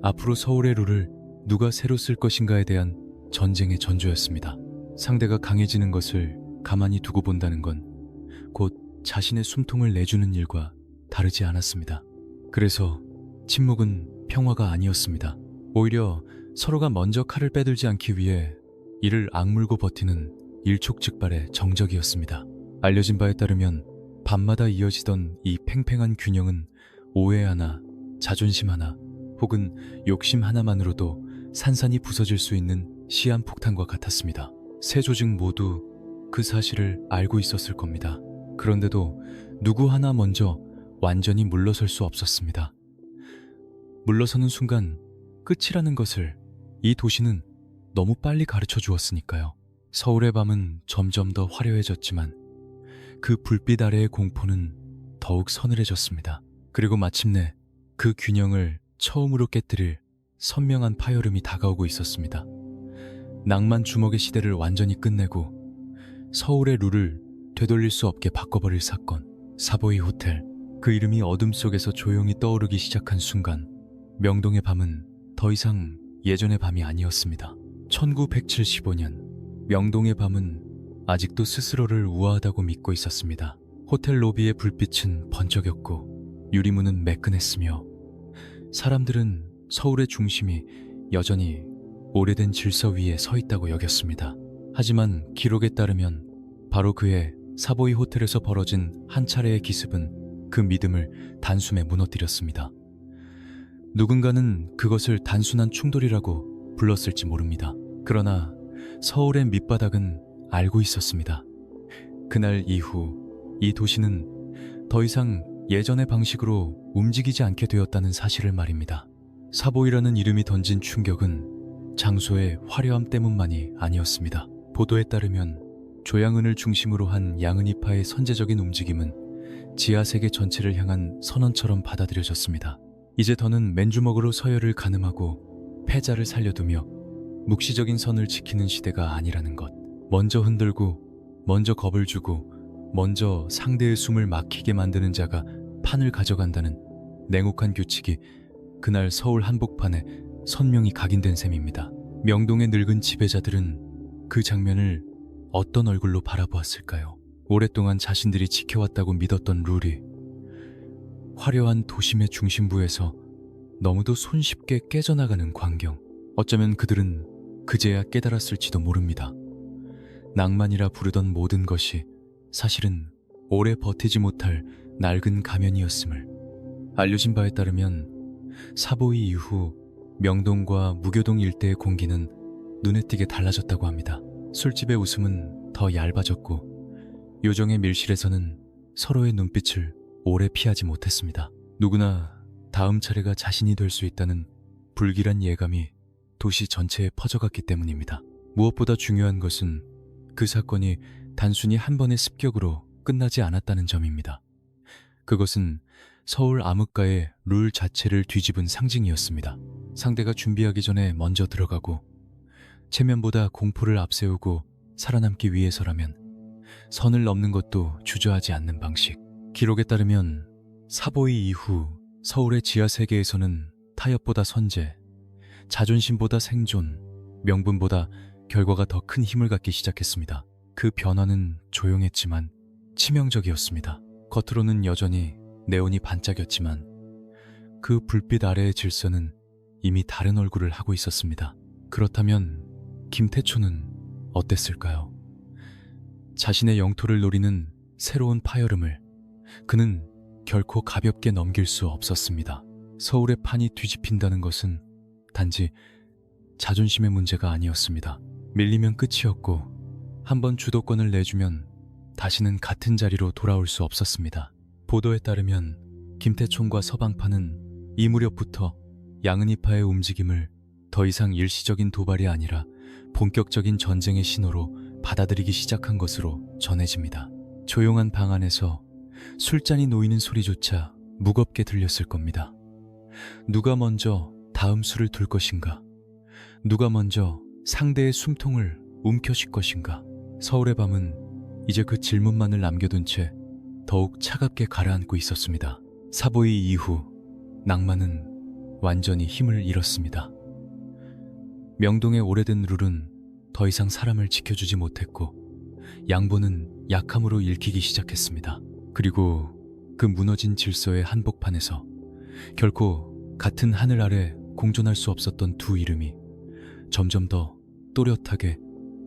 앞으로 서울의 룰을 누가 새로 쓸 것인가에 대한 전쟁의 전조였습니다. 상대가 강해지는 것을 가만히 두고 본다는 건 곧 자신의 숨통을 내주는 일과 다르지 않았습니다. 그래서 침묵은 평화가 아니었습니다. 오히려 서로가 먼저 칼을 빼들지 않기 위해 이를 악물고 버티는 일촉즉발의 정적이었습니다. 알려진 바에 따르면 밤마다 이어지던 이 팽팽한 균형은 오해 하나, 자존심 하나, 혹은 욕심 하나만으로도 산산이 부서질 수 있는 시한폭탄과 같았습니다. 세 조직 모두 그 사실을 알고 있었을 겁니다. 그런데도 누구 하나 먼저 완전히 물러설 수 없었습니다. 물러서는 순간 끝이라는 것을 이 도시는 너무 빨리 가르쳐 주었으니까요. 서울의 밤은 점점 더 화려해졌지만 그 불빛 아래의 공포는 더욱 서늘해졌습니다. 그리고 마침내 그 균형을 처음으로 깨뜨릴 선명한 파열음이 다가오고 있었습니다. 낭만 주먹의 시대를 완전히 끝내고 서울의 룰을 되돌릴 수 없게 바꿔버릴 사건, 사보이 호텔. 그 이름이 어둠 속에서 조용히 떠오르기 시작한 순간 명동의 밤은 더 이상 예전의 밤이 아니었습니다. 1975년 명동의 밤은 아직도 스스로를 우아하다고 믿고 있었습니다. 호텔 로비의 불빛은 번쩍였고 유리문은 매끈했으며 사람들은 서울의 중심이 여전히 오래된 질서 위에 서 있다고 여겼습니다. 하지만 기록에 따르면 바로 그의 사보이 호텔에서 벌어진 한 차례의 기습은 그 믿음을 단숨에 무너뜨렸습니다. 누군가는 그것을 단순한 충돌이라고 불렀을지 모릅니다. 그러나 서울의 밑바닥은 알고 있었습니다. 그날 이후 이 도시는 더 이상 예전의 방식으로 움직이지 않게 되었다는 사실을 말입니다. 사보이라는 이름이 던진 충격은 장소의 화려함 때문만이 아니었습니다. 보도에 따르면 조양은을 중심으로 한 양은이파의 선제적인 움직임은 지하세계 전체를 향한 선언처럼 받아들여졌습니다. 이제 더는 맨주먹으로 서열을 가늠하고 패자를 살려두며 묵시적인 선을 지키는 시대가 아니라는 것. 먼저 흔들고 먼저 겁을 주고 먼저 상대의 숨을 막히게 만드는 자가 판을 가져간다는 냉혹한 규칙이 그날 서울 한복판에 선명히 각인된 셈입니다. 명동의 늙은 지배자들은 그 장면을 어떤 얼굴로 바라보았을까요? 오랫동안 자신들이 지켜왔다고 믿었던 룰이 화려한 도심의 중심부에서 너무도 손쉽게 깨져나가는 광경. 어쩌면 그들은 그제야 깨달았을지도 모릅니다. 낭만이라 부르던 모든 것이 사실은 오래 버티지 못할 낡은 가면이었음을. 알려진 바에 따르면 사보이 이후 명동과 무교동 일대의 공기는 눈에 띄게 달라졌다고 합니다. 술집의 웃음은 더 얇아졌고 요정의 밀실에서는 서로의 눈빛을 오래 피하지 못했습니다. 누구나 다음 차례가 자신이 될 수 있다는 불길한 예감이 도시 전체에 퍼져갔기 때문입니다. 무엇보다 중요한 것은 그 사건이 단순히 한 번의 습격으로 끝나지 않았다는 점입니다. 그것은 서울 암흑가의 룰 자체를 뒤집은 상징이었습니다. 상대가 준비하기 전에 먼저 들어가고 체면보다 공포를 앞세우고 살아남기 위해서라면 선을 넘는 것도 주저하지 않는 방식. 기록에 따르면 사보이 이후 서울의 지하세계에서는 타협보다 선제, 자존심보다 생존, 명분보다 결과가 더 큰 힘을 갖기 시작했습니다. 그 변화는 조용했지만 치명적이었습니다. 겉으로는 여전히 네온이 반짝였지만 그 불빛 아래의 질서는 이미 다른 얼굴을 하고 있었습니다. 그렇다면 김태초는 어땠을까요? 자신의 영토를 노리는 새로운 파열음을 그는 결코 가볍게 넘길 수 없었습니다. 서울의 판이 뒤집힌다는 것은 단지 자존심의 문제가 아니었습니다. 밀리면 끝이었고 한번 주도권을 내주면 다시는 같은 자리로 돌아올 수 없었습니다. 보도에 따르면 김태총과 서방파는 이 무렵부터 양은이파의 움직임을 더 이상 일시적인 도발이 아니라 본격적인 전쟁의 신호로 받아들이기 시작한 것으로 전해집니다. 조용한 방 안에서 술잔이 놓이는 소리조차 무겁게 들렸을 겁니다. 누가 먼저 다음 수를 둘 것인가? 누가 먼저 상대의 숨통을 움켜쥘 것인가? 서울의 밤은 이제 그 질문만을 남겨둔 채 더욱 차갑게 가라앉고 있었습니다. 사보이 이후 낭만은 완전히 힘을 잃었습니다. 명동의 오래된 룰은 더 이상 사람을 지켜주지 못했고 양보는 약함으로 읽히기 시작했습니다. 그리고 그 무너진 질서의 한복판에서 결코 같은 하늘 아래 공존할 수 없었던 두 이름이 점점 더 또렷하게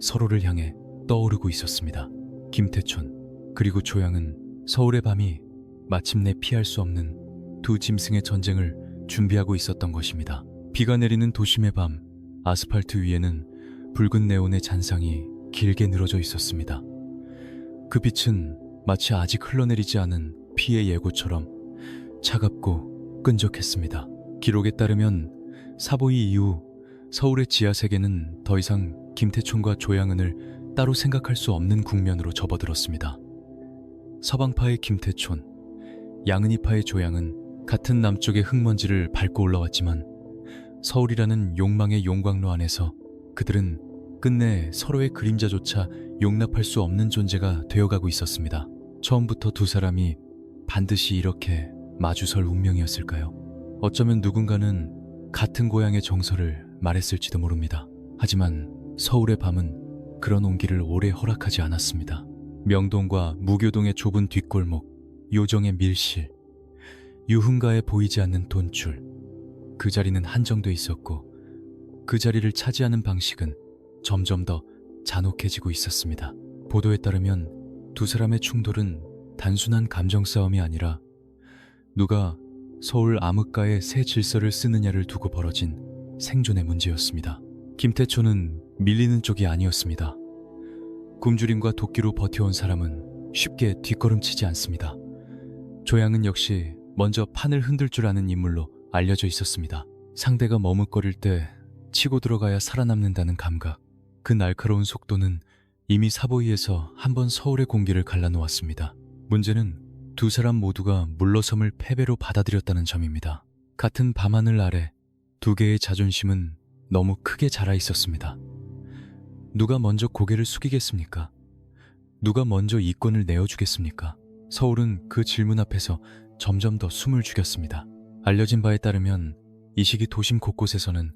서로를 향해 떠오르고 있었습니다. 김태촌 그리고 조양은 서울의 밤이 마침내 피할 수 없는 두 짐승의 전쟁을 준비하고 있었던 것입니다. 비가 내리는 도심의 밤, 아스팔트 위에는 붉은 네온의 잔상이 길게 늘어져 있었습니다. 그 빛은 마치 아직 흘러내리지 않은 피의 예고처럼 차갑고 끈적했습니다. 기록에 따르면 사보이 이후 서울의 지하세계는 더 이상 김태촌과 조양은을 따로 생각할 수 없는 국면으로 접어들었습니다. 서방파의 김태촌, 양은이파의 조양은 같은 남쪽의 흙먼지를 밟고 올라왔지만 서울이라는 욕망의 용광로 안에서 그들은 끝내 서로의 그림자조차 용납할 수 없는 존재가 되어가고 있었습니다. 처음부터 두 사람이 반드시 이렇게 마주설 운명이었을까요? 어쩌면 누군가는 같은 고향의 정서를 말했을지도 모릅니다. 하지만 서울의 밤은 그런 온기를 오래 허락하지 않았습니다. 명동과 무교동의 좁은 뒷골목, 요정의 밀실, 유흥가에 보이지 않는 돈줄, 그 자리는 한정돼 있었고 그 자리를 차지하는 방식은 점점 더 잔혹해지고 있었습니다. 보도에 따르면 두 사람의 충돌은 단순한 감정 싸움이 아니라 누가 서울 암흑가의 새 질서를 쓰느냐를 두고 벌어진 생존의 문제였습니다. 김태초는 밀리는 쪽이 아니었습니다. 굶주림과 도끼로 버텨온 사람은 쉽게 뒷걸음치지 않습니다. 조양은 역시 먼저 판을 흔들 줄 아는 인물로 알려져 있었습니다. 상대가 머뭇거릴 때 치고 들어가야 살아남는다는 감각, 그 날카로운 속도는 이미 사보이에서 한번 서울의 공기를 갈라놓았습니다. 문제는 두 사람 모두가 물러섬을 패배로 받아들였다는 점입니다. 같은 밤하늘 아래 두 개의 자존심은 너무 크게 자라 있었습니다. 누가 먼저 고개를 숙이겠습니까? 누가 먼저 이권을 내어주겠습니까? 서울은 그 질문 앞에서 점점 더 숨을 죽였습니다. 알려진 바에 따르면 이 시기 도심 곳곳에서는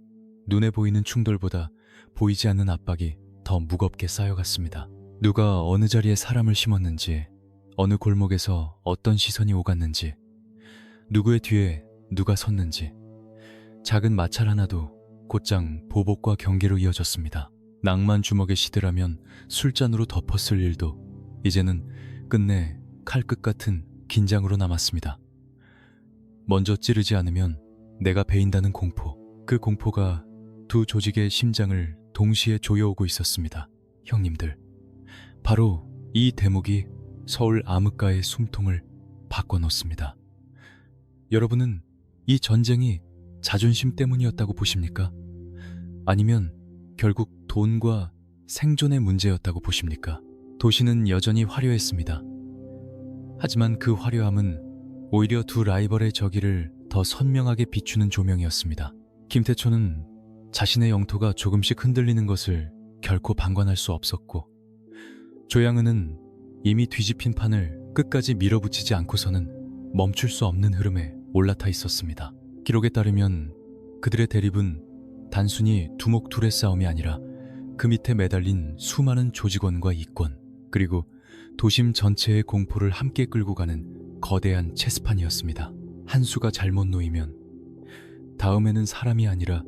눈에 보이는 충돌보다 보이지 않는 압박이 더 무겁게 쌓여갔습니다. 누가 어느 자리에 사람을 심었는지, 어느 골목에서 어떤 시선이 오갔는지, 누구의 뒤에 누가 섰는지, 작은 마찰 하나도 곧장 보복과 경계로 이어졌습니다. 낭만 주먹의 시대라면 술잔으로 덮었을 일도 이제는 끝내 칼끝 같은 긴장으로 남았습니다. 먼저 찌르지 않으면 내가 베인다는 공포, 그 공포가 두 조직의 심장을 동시에 조여오고 있었습니다. 형님들, 바로 이 대목이 서울 암흑가의 숨통을 바꿔놓습니다. 여러분은 이 전쟁이 자존심 때문이었다고 보십니까? 아니면 결국 돈과 생존의 문제였다고 보십니까? 도시는 여전히 화려했습니다. 하지만 그 화려함은 오히려 두 라이벌의 저기를 더 선명하게 비추는 조명이었습니다. 김태초는 자신의 영토가 조금씩 흔들리는 것을 결코 방관할 수 없었고, 조양은은 이미 뒤집힌 판을 끝까지 밀어붙이지 않고서는 멈출 수 없는 흐름에 올라타 있었습니다. 기록에 따르면 그들의 대립은 단순히 두목둘의 싸움이 아니라 그 밑에 매달린 수많은 조직원과 이권, 그리고 도심 전체의 공포를 함께 끌고 가는 거대한 체스판이었습니다. 한 수가 잘못 놓이면 다음에는 사람이 아니라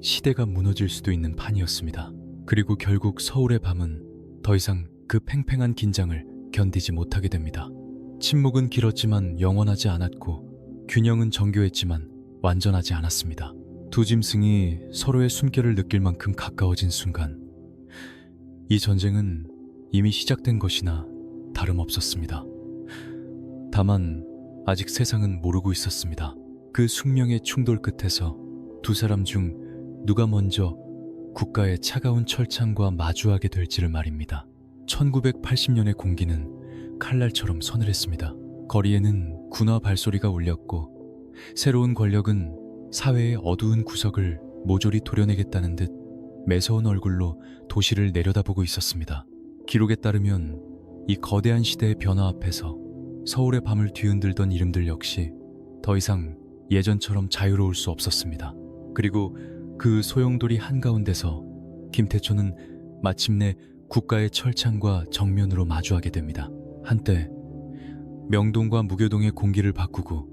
시대가 무너질 수도 있는 판이었습니다. 그리고 결국 서울의 밤은 더 이상 그 팽팽한 긴장을 견디지 못하게 됩니다. 침묵은 길었지만 영원하지 않았고, 균형은 정교했지만 완전하지 않았습니다. 두 짐승이 서로의 숨결을 느낄 만큼 가까워진 순간, 이 전쟁은 이미 시작된 것이나 다름없었습니다. 다만 아직 세상은 모르고 있었습니다. 그 숙명의 충돌 끝에서 두 사람 중 누가 먼저 국가의 차가운 철창과 마주하게 될지를 말입니다. 1980년의 공기는 칼날처럼 서늘했습니다. 거리에는 군화 발소리가 울렸고 새로운 권력은 사회의 어두운 구석을 모조리 도려내겠다는 듯 매서운 얼굴로 도시를 내려다보고 있었습니다. 기록에 따르면 이 거대한 시대의 변화 앞에서 서울의 밤을 뒤흔들던 이름들 역시 더 이상 예전처럼 자유로울 수 없었습니다. 그리고 그 소용돌이 한가운데서 김태초는 마침내 국가의 철창과 정면으로 마주하게 됩니다. 한때 명동과 무교동의 공기를 바꾸고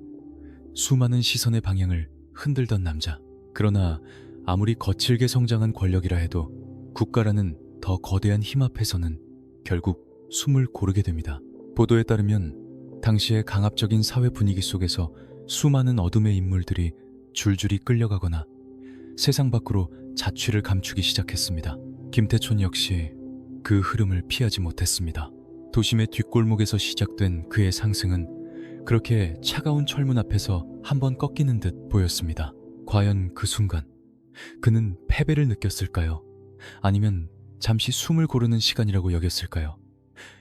수많은 시선의 방향을 흔들던 남자. 그러나 아무리 거칠게 성장한 권력이라 해도 국가라는 더 거대한 힘 앞에서는 결국 숨을 고르게 됩니다. 보도에 따르면 당시의 강압적인 사회 분위기 속에서 수많은 어둠의 인물들이 줄줄이 끌려가거나 세상 밖으로 자취를 감추기 시작했습니다. 김태촌 역시 그 흐름을 피하지 못했습니다. 도심의 뒷골목에서 시작된 그의 상승은 그렇게 차가운 철문 앞에서 한번 꺾이는 듯 보였습니다. 과연 그 순간 그는 패배를 느꼈을까요? 아니면 잠시 숨을 고르는 시간이라고 여겼을까요?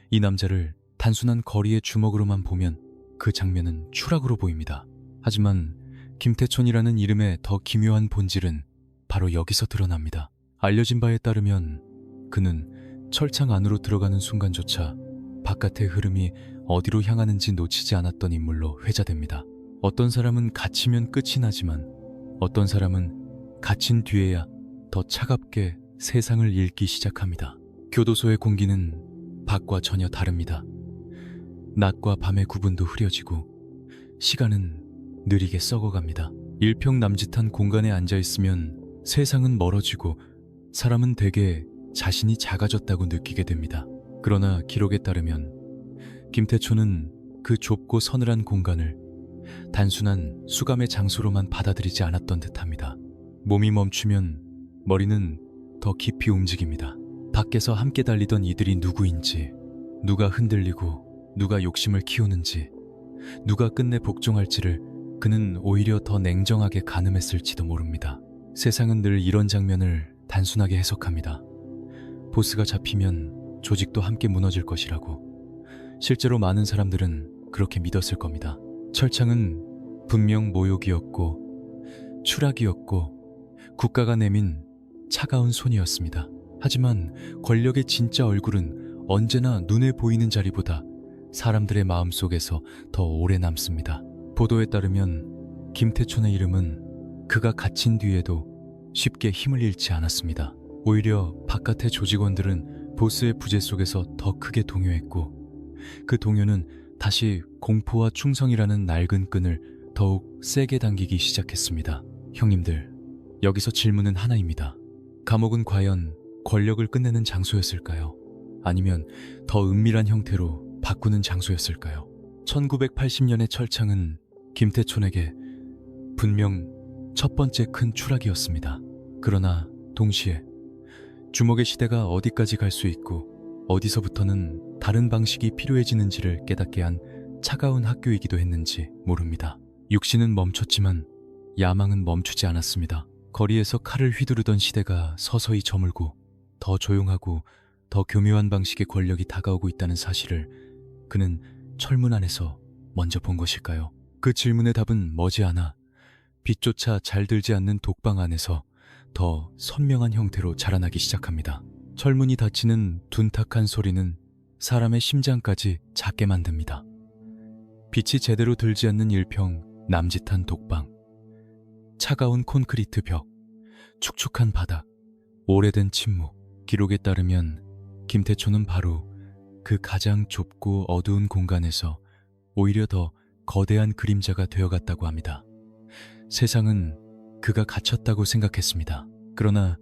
이 남자를 단순한 거리의 주먹으로만 보면 그 장면은 추락으로 보입니다. 하지만 김태촌이라는 이름의 더 기묘한 본질은 바로 여기서 드러납니다. 알려진 바에 따르면 그는 철창 안으로 들어가는 순간조차 바깥의 흐름이 어디로 향하는지 놓치지 않았던 인물로 회자됩니다. 어떤 사람은 갇히면 끝이 나지만 어떤 사람은 갇힌 뒤에야 더 차갑게 세상을 읽기 시작합니다. 교도소의 공기는 밖과 전혀 다릅니다. 낮과 밤의 구분도 흐려지고 시간은 느리게 썩어갑니다. 일평남짓한 공간에 앉아있으면 세상은 멀어지고 사람은 대개 자신이 작아졌다고 느끼게 됩니다. 그러나 기록에 따르면 김태초는 그 좁고 서늘한 공간을 단순한 수감의 장소로만 받아들이지 않았던 듯합니다. 몸이 멈추면 머리는 더 깊이 움직입니다. 밖에서 함께 달리던 이들이 누구인지, 누가 흔들리고 누가 욕심을 키우는지, 누가 끝내 복종할지를 그는 오히려 더 냉정하게 가늠했을지도 모릅니다. 세상은 늘 이런 장면을 단순하게 해석합니다. 보스가 잡히면 조직도 함께 무너질 것이라고. 실제로 많은 사람들은 그렇게 믿었을 겁니다. 철창은 분명 모욕이었고 추락이었고 국가가 내민 차가운 손이었습니다. 하지만 권력의 진짜 얼굴은 언제나 눈에 보이는 자리보다 사람들의 마음속에서 더 오래 남습니다. 보도에 따르면 김태촌의 이름은 그가 갇힌 뒤에도 쉽게 힘을 잃지 않았습니다. 오히려 바깥의 조직원들은 보스의 부재 속에서 더 크게 동요했고 그 동요는 다시 공포와 충성이라는 낡은 끈을 더욱 세게 당기기 시작했습니다. 형님들, 여기서 질문은 하나입니다. 감옥은 과연 권력을 끝내는 장소였을까요? 아니면 더 은밀한 형태로 바꾸는 장소였을까요? 1980년의 철창은 김태촌에게 분명 첫 번째 큰 추락이었습니다. 그러나 동시에 주먹의 시대가 어디까지 갈 수 있고 어디서부터는 다른 방식이 필요해지는지를 깨닫게 한 차가운 학교이기도 했는지 모릅니다. 육신은 멈췄지만 야망은 멈추지 않았습니다. 거리에서 칼을 휘두르던 시대가 서서히 저물고 더 조용하고 더 교묘한 방식의 권력이 다가오고 있다는 사실을 그는 철문 안에서 먼저 본 것일까요? 그 질문의 답은 머지않아 빛조차 잘 들지 않는 독방 안에서 더 선명한 형태로 자라나기 시작합니다. 철문이 닫히는 둔탁한 소리는 사람의 심장까지 작게 만듭니다. 빛이 제대로 들지 않는 일평 남짓한 독방, 차가운 콘크리트 벽, 축축한 바닥, 오래된 침묵. 기록에 따르면 김태초는 바로 그 가장 좁고 어두운 공간에서 오히려 더 거대한 그림자가 되어갔다고 합니다. 세상은 그가 갇혔다고 생각했습니다. 그러나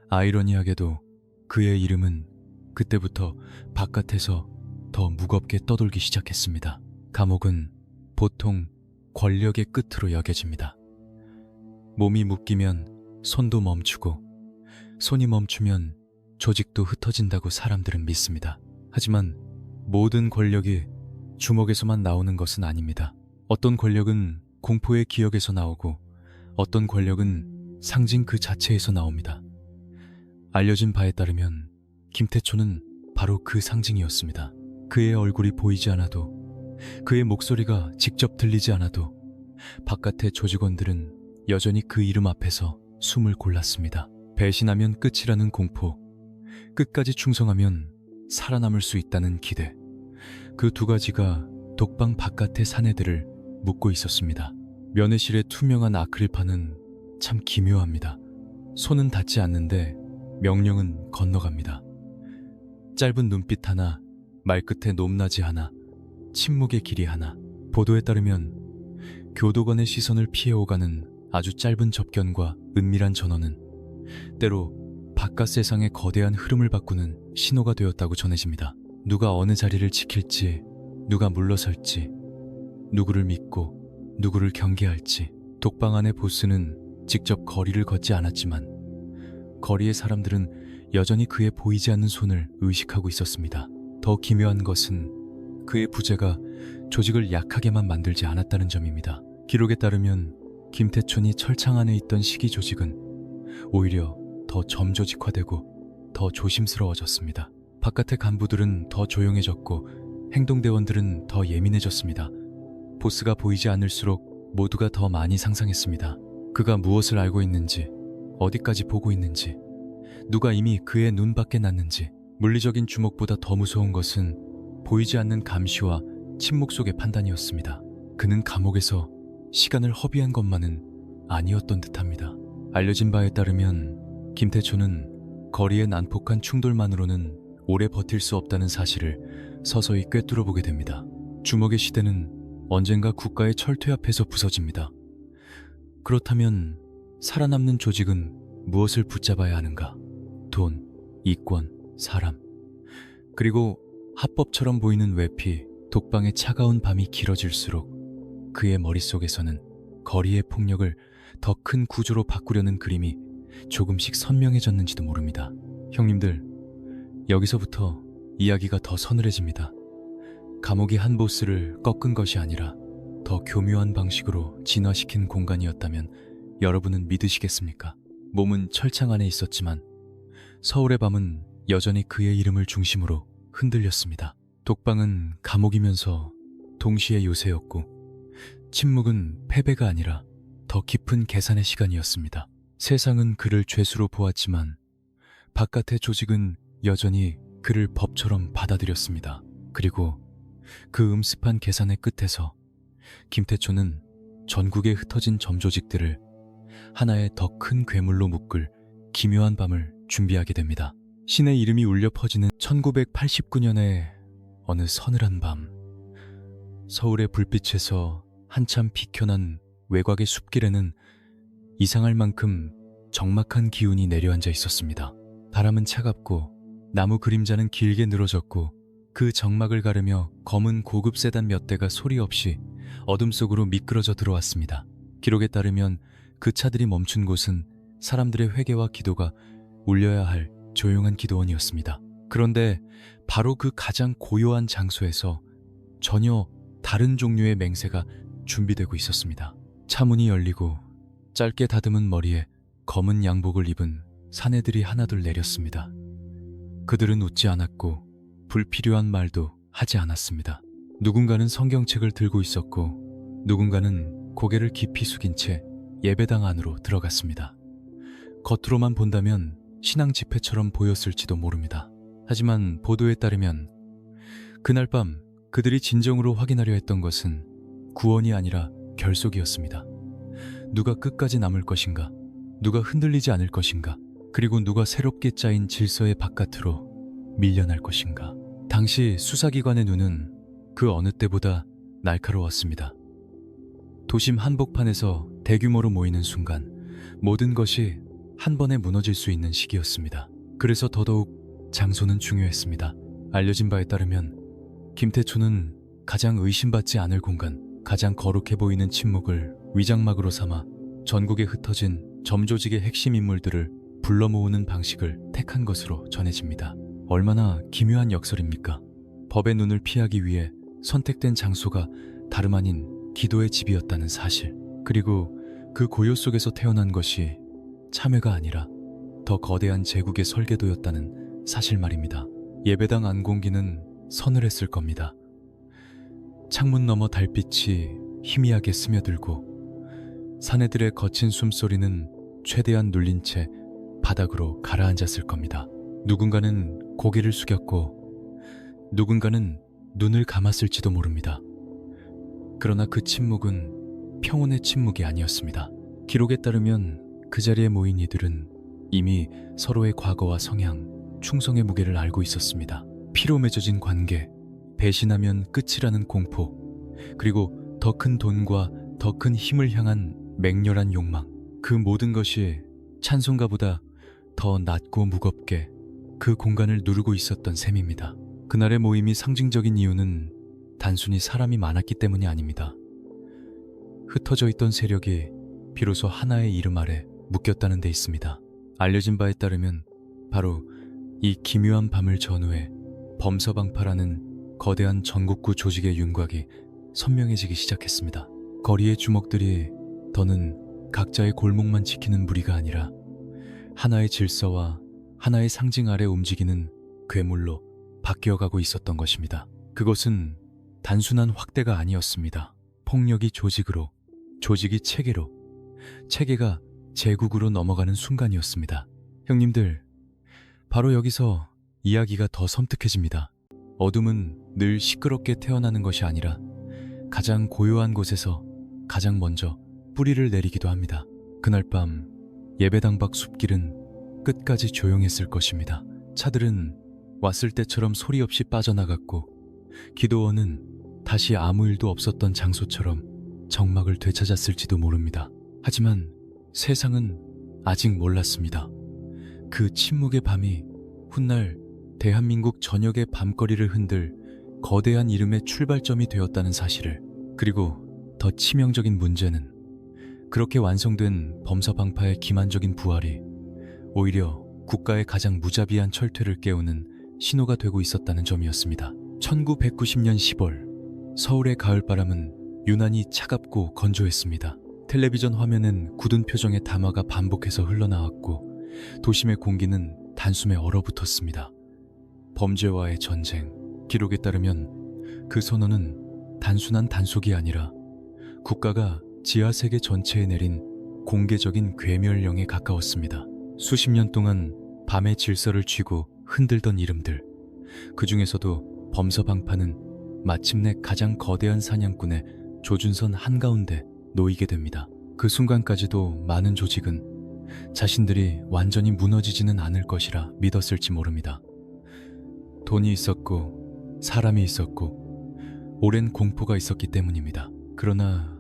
아이러니하게도 그의 이름은 그때부터 바깥에서 더 무겁게 떠돌기 시작했습니다. 감옥은 보통 권력의 끝으로 여겨집니다. 몸이 묶이면 손도 멈추고 손이 멈추면 조직도 흩어진다고 사람들은 믿습니다. 하지만 모든 권력이 주먹에서만 나오는 것은 아닙니다. 어떤 권력은 공포의 기억에서 나오고 어떤 권력은 상징 그 자체에서 나옵니다. 알려진 바에 따르면 김태초는 바로 그 상징이었습니다. 그의 얼굴이 보이지 않아도 그의 목소리가 직접 들리지 않아도 바깥의 조직원들은 여전히 그 이름 앞에서 숨을 골랐습니다. 배신하면 끝이라는 공포, 끝까지 충성하면 살아남을 수 있다는 기대. 그 두 가지가 독방 바깥의 사내들을 묶고 있었습니다. 면회실의 투명한 아크릴판은 참 기묘합니다. 손은 닿지 않는데 명령은 건너갑니다. 짧은 눈빛 하나, 말끝에 높낮이 하나, 침묵의 길이 하나. 보도에 따르면 교도관의 시선을 피해오가는 아주 짧은 접견과 은밀한 전언은 때로 바깥 세상의 거대한 흐름을 바꾸는 신호가 되었다고 전해집니다. 누가 어느 자리를 지킬지, 누가 물러설지, 누구를 믿고 누구를 경계할지. 독방 안의 보스는 직접 거리를 걷지 않았지만 거리의 사람들은 여전히 그의 보이지 않는 손을 의식하고 있었습니다. 더 기묘한 것은 그의 부재가 조직을 약하게만 만들지 않았다는 점입니다. 기록에 따르면 김태촌이 철창 안에 있던 시기 조직은 오히려 더 점조직화되고 더 조심스러워졌습니다. 바깥의 간부들은 더 조용해졌고 행동대원들은 더 예민해졌습니다. 보스가 보이지 않을수록 모두가 더 많이 상상했습니다. 그가 무엇을 알고 있는지, 어디까지 보고 있는지, 누가 이미 그의 눈 밖에 났는지. 물리적인 주목보다 더 무서운 것은 보이지 않는 감시와 침묵 속의 판단이었습니다. 그는 감옥에서 시간을 허비한 것만은 아니었던 듯합니다. 알려진 바에 따르면 김태초는 거리의 난폭한 충돌만으로는 오래 버틸 수 없다는 사실을 서서히 꿰뚫어보게 됩니다. 주먹의 시대는 언젠가 국가의 철퇴 앞에서 부서집니다. 그렇다면 살아남는 조직은 무엇을 붙잡아야 하는가? 돈, 이권, 사람, 그리고 합법처럼 보이는 외피. 독방의 차가운 밤이 길어질수록 그의 머릿속에서는 거리의 폭력을 더 큰 구조로 바꾸려는 그림이 조금씩 선명해졌는지도 모릅니다. 형님들, 여기서부터 이야기가 더 서늘해집니다. 감옥이 한 보스를 꺾은 것이 아니라 더 교묘한 방식으로 진화시킨 공간이었다면 여러분은 믿으시겠습니까? 몸은 철창 안에 있었지만 서울의 밤은 여전히 그의 이름을 중심으로 흔들렸습니다. 독방은 감옥이면서 동시에 요새였고 침묵은 패배가 아니라 더 깊은 계산의 시간이었습니다. 세상은 그를 죄수로 보았지만 바깥의 조직은 여전히 그를 법처럼 받아들였습니다. 그리고 그 음습한 계산의 끝에서 김태초는 전국에 흩어진 점조직들을 하나의 더 큰 괴물로 묶을 기묘한 밤을 준비하게 됩니다. 신의 이름이 울려 퍼지는 1989년의 어느 서늘한 밤, 서울의 불빛에서 한참 비켜난 외곽의 숲길에는 이상할 만큼 적막한 기운이 내려앉아 있었습니다. 바람은 차갑고 나무 그림자는 길게 늘어졌고 그 적막을 가르며 검은 고급 세단 몇 대가 소리 없이 어둠 속으로 미끄러져 들어왔습니다. 기록에 따르면 그 차들이 멈춘 곳은 사람들의 회개와 기도가 울려야 할 조용한 기도원이었습니다. 그런데 바로 그 가장 고요한 장소에서 전혀 다른 종류의 맹세가 준비되고 있었습니다. 차문이 열리고 짧게 다듬은 머리에 검은 양복을 입은 사내들이 하나둘 내렸습니다. 그들은 웃지 않았고 불필요한 말도 하지 않았습니다. 누군가는 성경책을 들고 있었고 누군가는 고개를 깊이 숙인 채 예배당 안으로 들어갔습니다. 겉으로만 본다면 신앙 집회처럼 보였을지도 모릅니다. 하지만 보도에 따르면 그날 밤 그들이 진정으로 확인하려 했던 것은 구원이 아니라 결속이었습니다. 누가 끝까지 남을 것인가? 누가 흔들리지 않을 것인가? 그리고 누가 새롭게 짜인 질서의 바깥으로 밀려날 것인가? 당시 수사기관의 눈은 그 어느 때보다 날카로웠습니다. 도심 한복판에서 대규모로 모이는 순간 모든 것이 한 번에 무너질 수 있는 시기였습니다. 그래서 더더욱 장소는 중요했습니다. 알려진 바에 따르면 김태초는 가장 의심받지 않을 공간, 가장 거룩해 보이는 침묵을 위장막으로 삼아 전국에 흩어진 점조직의 핵심 인물들을 불러 모으는 방식을 택한 것으로 전해집니다. 얼마나 기묘한 역설입니까? 법의 눈을 피하기 위해 선택된 장소가 다름 아닌 기도의 집이었다는 사실. 그리고 그 고요 속에서 태어난 것이 참회가 아니라 더 거대한 제국의 설계도였다는 사실 말입니다. 예배당 안 공기는 서늘했을 겁니다. 창문 너머 달빛이 희미하게 스며들고 사내들의 거친 숨소리는 최대한 눌린 채 바닥으로 가라앉았을 겁니다. 누군가는 고개를 숙였고 누군가는 눈을 감았을지도 모릅니다. 그러나 그 침묵은 평온의 침묵이 아니었습니다. 기록에 따르면 그 자리에 모인 이들은 이미 서로의 과거와 성향, 충성의 무게를 알고 있었습니다. 피로 맺어진 관계, 배신하면 끝이라는 공포, 그리고 더 큰 돈과 더 큰 힘을 향한 맹렬한 욕망, 그 모든 것이 찬송가보다 더 낮고 무겁게 그 공간을 누르고 있었던 셈입니다. 그날의 모임이 상징적인 이유는 단순히 사람이 많았기 때문이 아닙니다. 흩어져 있던 세력이 비로소 하나의 이름 아래 묶였다는 데 있습니다. 알려진 바에 따르면 바로 이 기묘한 밤을 전후해 범서방파라는 거대한 전국구 조직의 윤곽이 선명해지기 시작했습니다. 거리의 주먹들이 더는 각자의 골목만 지키는 무리가 아니라 하나의 질서와 하나의 상징 아래 움직이는 괴물로 바뀌어가고 있었던 것입니다. 그것은 단순한 확대가 아니었습니다. 폭력이 조직으로, 조직이 체계로, 체계가 제국으로 넘어가는 순간이었습니다. 형님들, 바로 여기서 이야기가 더 섬뜩해집니다. 어둠은 늘 시끄럽게 태어나는 것이 아니라 가장 고요한 곳에서 가장 먼저 뿌리를 내리기도 합니다. 그날 밤 예배당 밖 숲길은 끝까지 조용했을 것입니다. 차들은 왔을 때처럼 소리 없이 빠져나갔고 기도원은 다시 아무 일도 없었던 장소처럼 정막을 되찾았을지도 모릅니다. 하지만 세상은 아직 몰랐습니다. 그 침묵의 밤이 훗날 대한민국 전역의 밤거리를 흔들 거대한 이름의 출발점이 되었다는 사실을, 그리고 더 치명적인 문제는 그렇게 완성된 범서방파의 기만적인 부활이 오히려 국가의 가장 무자비한 철퇴를 깨우는 신호가 되고 있었다는 점이었습니다. 1990년 10월 서울의 가을바람은 유난히 차갑고 건조했습니다. 텔레비전 화면엔 굳은 표정의 담화가 반복해서 흘러나왔고 도심의 공기는 단숨에 얼어붙었습니다. 범죄와의 전쟁. 기록에 따르면 그 선언은 단순한 단속이 아니라 국가가 지하세계 전체에 내린 공개적인 괴멸령에 가까웠습니다. 수십 년 동안 밤의 질서를 쥐고 흔들던 이름들, 그 중에서도 범서방파는 마침내 가장 거대한 사냥꾼의 조준선 한가운데 놓이게 됩니다. 그 순간까지도 많은 조직은 자신들이 완전히 무너지지는 않을 것이라 믿었을지 모릅니다. 돈이 있었고 사람이 있었고 오랜 공포가 있었기 때문입니다. 그러나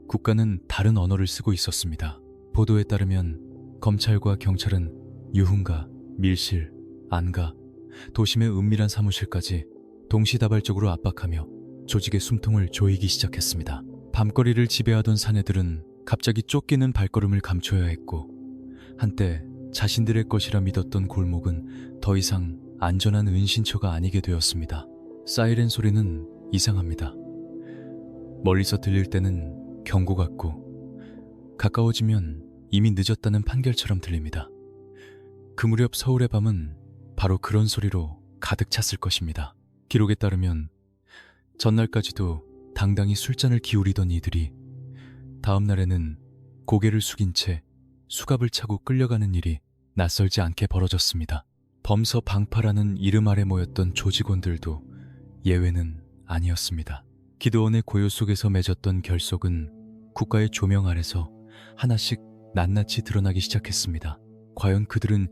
국가는 다른 언어를 쓰고 있었습니다. 보도에 따르면 검찰과 경찰은 유흥가, 밀실, 안가, 도심의 은밀한 사무실까지 동시다발적으로 압박하며 조직의 숨통을 조이기 시작했습니다. 밤거리를 지배하던 사내들은 갑자기 쫓기는 발걸음을 감춰야 했고 한때 자신들의 것이라 믿었던 골목은 더 이상 안전한 은신처가 아니게 되었습니다. 사이렌 소리는 이상합니다. 멀리서 들릴 때는 경고 같고 가까워지면 이미 늦었다는 판결처럼 들립니다. 그 무렵 서울의 밤은 바로 그런 소리로 가득 찼을 것입니다. 기록에 따르면 전날까지도 당당히 술잔을 기울이던 이들이 다음 날에는 고개를 숙인 채 수갑을 차고 끌려가는 일이 낯설지 않게 벌어졌습니다. 범서방파라는 이름 아래 모였던 조직원들도 예외는 아니었습니다. 기도원의 고요 속에서 맺었던 결속은 국가의 조명 아래서 하나씩 낱낱이 드러나기 시작했습니다. 과연 그들은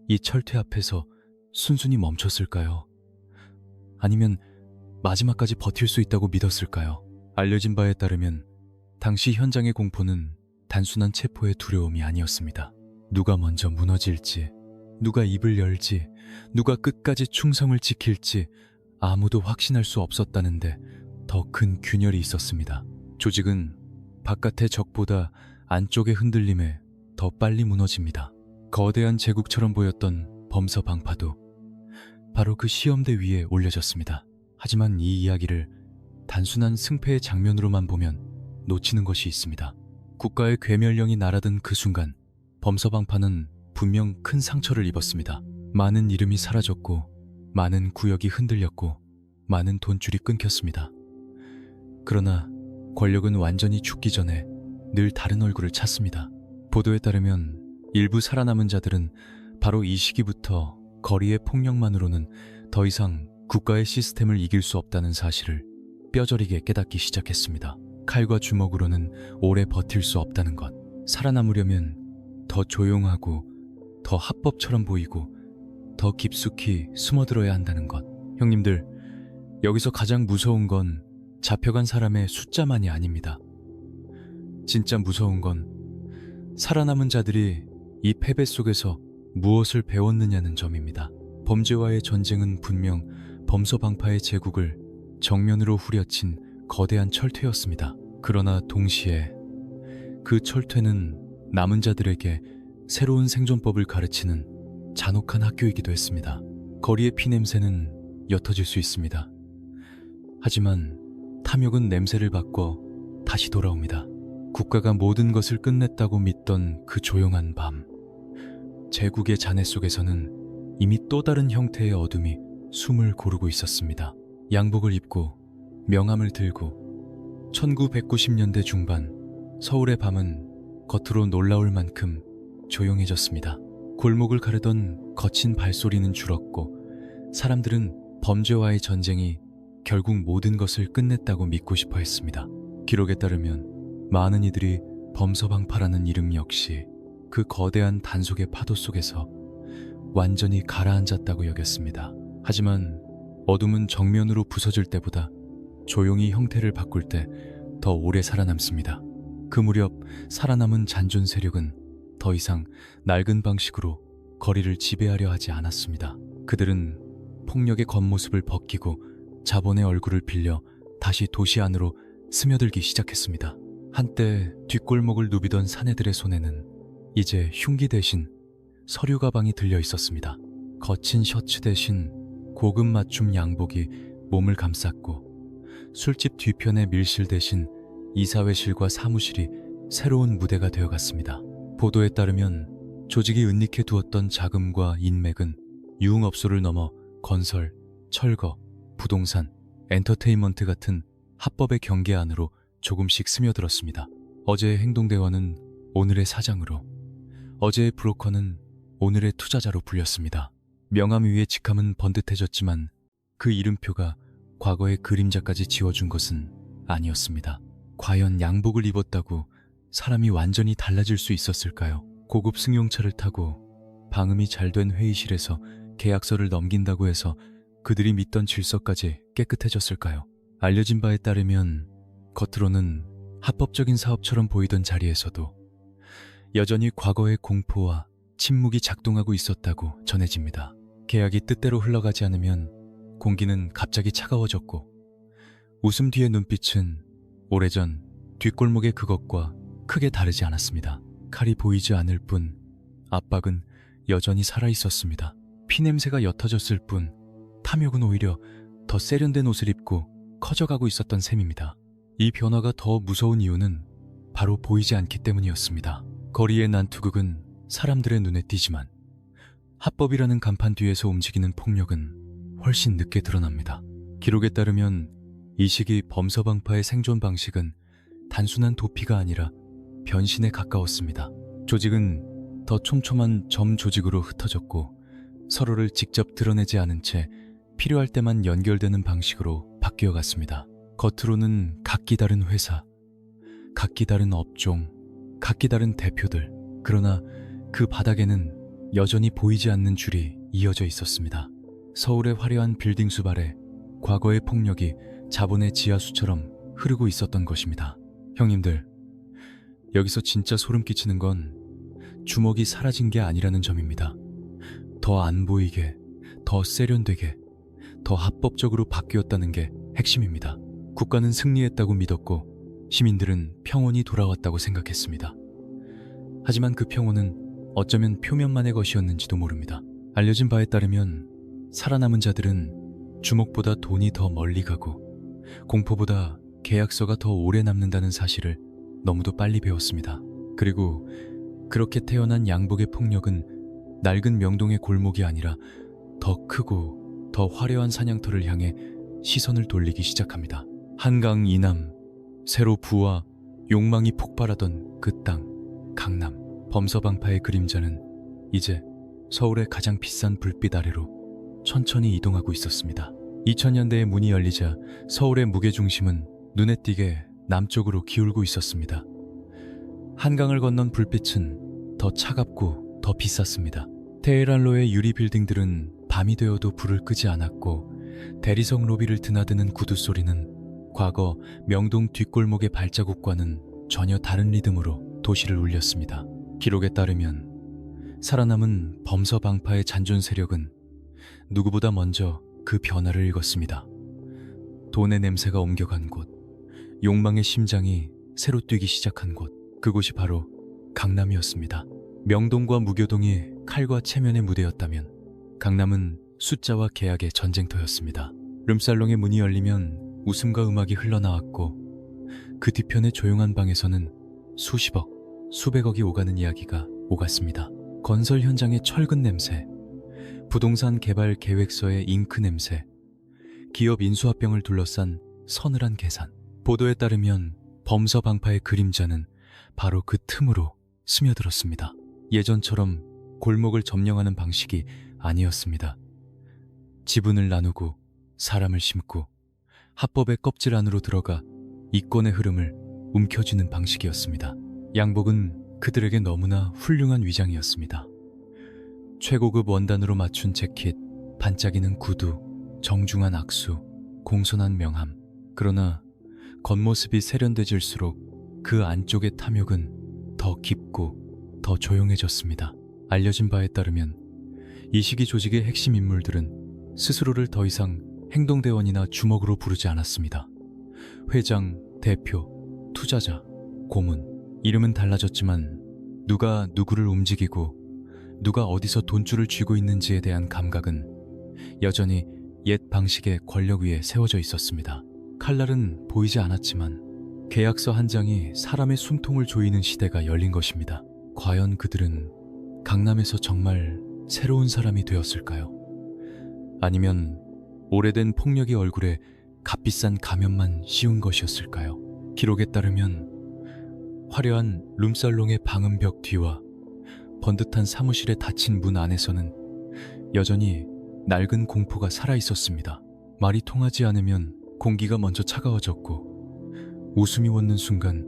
이 철퇴 앞에서 순순히 멈췄을까요? 아니면 마지막까지 버틸 수 있다고 믿었을까요? 알려진 바에 따르면 당시 현장의 공포는 단순한 체포의 두려움이 아니었습니다. 누가 먼저 무너질지, 누가 입을 열지, 누가 끝까지 충성을 지킬지 아무도 확신할 수 없었다는데 더 큰 균열이 있었습니다. 조직은 바깥의 적보다 안쪽의 흔들림에 더 빨리 무너집니다. 거대한 제국처럼 보였던 범서방파도 바로 그 시험대 위에 올려졌습니다. 하지만 이 이야기를 단순한 승패의 장면으로만 보면 놓치는 것이 있습니다. 국가의 괴멸령이 날아든 그 순간 범서방파는 분명 큰 상처를 입었습니다. 많은 이름이 사라졌고 많은 구역이 흔들렸고 많은 돈줄이 끊겼습니다. 그러나 권력은 완전히 죽기 전에 늘 다른 얼굴을 찾습니다. 보도에 따르면 일부 살아남은 자들은 바로 이 시기부터 거리의 폭력만으로는 더 이상 국가의 시스템을 이길 수 없다는 사실을 뼈저리게 깨닫기 시작했습니다. 칼과 주먹으로는 오래 버틸 수 없다는 것. 살아남으려면 더 조용하고 더 합법처럼 보이고 더 깊숙이 숨어들어야 한다는 것. 형님들, 여기서 가장 무서운 건 잡혀간 사람의 숫자만이 아닙니다. 진짜 무서운 건 살아남은 자들이 이 패배 속에서 무엇을 배웠느냐는 점입니다. 범죄와의 전쟁은 분명 범서방파의 제국을 정면으로 후려친 거대한 철퇴였습니다. 그러나 동시에 그 철퇴는 남은 자들에게 새로운 생존법을 가르치는 잔혹한 학교이기도 했습니다. 거리의 피냄새는 옅어질 수 있습니다. 하지만 탐욕은 냄새를 바꿔 다시 돌아옵니다. 국가가 모든 것을 끝냈다고 믿던 그 조용한 밤, 제국의 잔해 속에서는 이미 또 다른 형태의 어둠이 숨을 고르고 있었습니다. 양복을 입고 명함을 들고 1990년대 중반 서울의 밤은 겉으로 놀라울 만큼 조용해졌습니다. 골목을 가르던 거친 발소리는 줄었고 사람들은 범죄와의 전쟁이 결국 모든 것을 끝냈다고 믿고 싶어 했습니다. 기록에 따르면 많은 이들이 범서방파라는 이름 역시 그 거대한 단속의 파도 속에서 완전히 가라앉았다고 여겼습니다. 하지만 어둠은 정면으로 부서질 때보다 조용히 형태를 바꿀 때 더 오래 살아남습니다. 그 무렵 살아남은 잔존 세력은 더 이상 낡은 방식으로 거리를 지배하려 하지 않았습니다. 그들은 폭력의 겉모습을 벗기고 자본의 얼굴을 빌려 다시 도시 안으로 스며들기 시작했습니다. 한때 뒷골목을 누비던 사내들의 손에는 이제 흉기 대신 서류 가방이 들려 있었습니다. 거친 셔츠 대신 고급 맞춤 양복이 몸을 감쌌고 술집 뒤편의 밀실 대신 이사회실과 사무실이 새로운 무대가 되어갔습니다. 보도에 따르면 조직이 은닉해 두었던 자금과 인맥은 유흥업소를 넘어 건설, 철거, 부동산, 엔터테인먼트 같은 합법의 경계 안으로 조금씩 스며들었습니다. 어제의 행동대원은 오늘의 사장으로, 어제의 브로커는 오늘의 투자자로 불렸습니다. 명함 위의 직함은 번듯해졌지만 그 이름표가 과거의 그림자까지 지워준 것은 아니었습니다. 과연 양복을 입었다고 사람이 완전히 달라질 수 있었을까요? 고급 승용차를 타고 방음이 잘 된 회의실에서 계약서를 넘긴다고 해서 그들이 믿던 질서까지 깨끗해졌을까요? 알려진 바에 따르면 겉으로는 합법적인 사업처럼 보이던 자리에서도 여전히 과거의 공포와 침묵이 작동하고 있었다고 전해집니다. 계약이 뜻대로 흘러가지 않으면 공기는 갑자기 차가워졌고 웃음 뒤의 눈빛은 오래전 뒷골목의 그것과 크게 다르지 않았습니다. 칼이 보이지 않을 뿐 압박은 여전히 살아있었습니다. 피냄새가 옅어졌을 뿐 탐욕은 오히려 더 세련된 옷을 입고 커져가고 있었던 셈입니다. 이 변화가 더 무서운 이유는 바로 보이지 않기 때문이었습니다. 거리의 난투극은 사람들의 눈에 띄지만 합법이라는 간판 뒤에서 움직이는 폭력은 훨씬 늦게 드러납니다. 기록에 따르면 이 시기 범서방파의 생존 방식은 단순한 도피가 아니라 변신에 가까웠습니다. 조직은 더 촘촘한 점 조직으로 흩어졌고 서로를 직접 드러내지 않은 채 필요할 때만 연결되는 방식으로 바뀌어 갔습니다. 겉으로는 각기 다른 회사, 각기 다른 업종, 각기 다른 대표들. 그러나 그 바닥에는 여전히 보이지 않는 줄이 이어져 있었습니다. 서울의 화려한 빌딩 숲 아래 과거의 폭력이 자본의 지하수처럼 흐르고 있었던 것입니다. 형님들, 여기서 진짜 소름 끼치는 건 주먹이 사라진 게 아니라는 점입니다. 더 안 보이게, 더 세련되게, 더 합법적으로 바뀌었다는 게 핵심입니다. 국가는 승리했다고 믿었고 시민들은 평온이 돌아왔다고 생각했습니다. 하지만 그 평온은 어쩌면 표면만의 것이었는지도 모릅니다. 알려진 바에 따르면 살아남은 자들은 주먹보다 돈이 더 멀리 가고 공포보다 계약서가 더 오래 남는다는 사실을 너무도 빨리 배웠습니다. 그리고 그렇게 태어난 양복의 폭력은 낡은 명동의 골목이 아니라 더 크고 더 화려한 사냥터를 향해 시선을 돌리기 시작합니다. 한강 이남 새로 부와 욕망이 폭발하던 그 땅, 강남. 범서방파의 그림자는 이제 서울의 가장 비싼 불빛 아래로 천천히 이동하고 있었습니다. 2000년대에 문이 열리자 서울의 무게중심은 눈에 띄게 남쪽으로 기울고 있었습니다. 한강을 건넌 불빛은 더 차갑고 더 비쌌습니다. 테헤란로의 유리 빌딩들은 밤이 되어도 불을 끄지 않았고, 대리석 로비를 드나드는 구두 소리는 과거 명동 뒷골목의 발자국과는 전혀 다른 리듬으로 도시를 울렸습니다. 기록에 따르면 살아남은 범서방파의 잔존 세력은 누구보다 먼저 그 변화를 읽었습니다. 돈의 냄새가 옮겨간 곳, 욕망의 심장이 새로 뛰기 시작한 곳, 그곳이 바로 강남이었습니다. 명동과 무교동이 칼과 체면의 무대였다면 강남은 숫자와 계약의 전쟁터였습니다. 룸살롱의 문이 열리면 웃음과 음악이 흘러나왔고, 그 뒤편의 조용한 방에서는 수십억, 수백억이 오가는 이야기가 오갔습니다. 건설 현장의 철근 냄새, 부동산 개발 계획서의 잉크 냄새, 기업 인수합병을 둘러싼 서늘한 계산. 보도에 따르면 범서방파의 그림자는 바로 그 틈으로 스며들었습니다. 예전처럼 골목을 점령하는 방식이 아니었습니다. 지분을 나누고 사람을 심고 합법의 껍질 안으로 들어가 이권의 흐름을 움켜쥐는 방식이었습니다. 양복은 그들에게 너무나 훌륭한 위장이었습니다. 최고급 원단으로 맞춘 재킷, 반짝이는 구두, 정중한 악수, 공손한 명함. 그러나 겉모습이 세련돼질수록 그 안쪽의 탐욕은 더 깊고 더 조용해졌습니다. 알려진 바에 따르면 이 시기 조직의 핵심 인물들은 스스로를 더 이상 행동대원이나 주먹으로 부르지 않았습니다. 회장, 대표, 투자자, 고문. 이름은 달라졌지만 누가 누구를 움직이고 누가 어디서 돈줄을 쥐고 있는지에 대한 감각은 여전히 옛 방식의 권력 위에 세워져 있었습니다. 칼날은 보이지 않았지만 계약서 한 장이 사람의 숨통을 조이는 시대가 열린 것입니다. 과연 그들은 강남에서 정말 새로운 사람이 되었을까요? 아니면 오래된 폭력의 얼굴에 값비싼 가면만 씌운 것이었을까요? 기록에 따르면 화려한 룸살롱의 방음벽 뒤와 번듯한 사무실에 닫힌 문 안에서는 여전히 낡은 공포가 살아있었습니다. 말이 통하지 않으면 공기가 먼저 차가워졌고, 웃음이 솟는 순간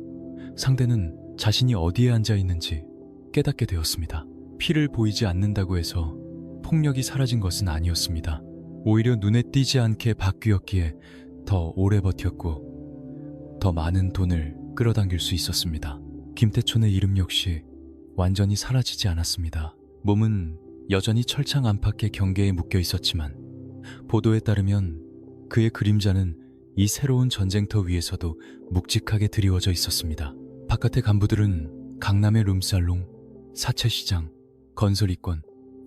상대는 자신이 어디에 앉아 있는지 깨닫게 되었습니다. 피를 보이지 않는다고 해서 폭력이 사라진 것은 아니었습니다. 오히려 눈에 띄지 않게 바뀌었기에 더 오래 버텼고 더 많은 돈을 끌어당길 수 있었습니다. 김태촌의 이름 역시 완전히 사라지지 않았습니다. 몸은 여전히 철창 안팎의 경계에 묶여 있었지만 보도에 따르면 그의 그림자는 이 새로운 전쟁터 위에서도 묵직하게 드리워져 있었습니다. 바깥의 간부들은 강남의 룸살롱, 사채시장, 건설이권,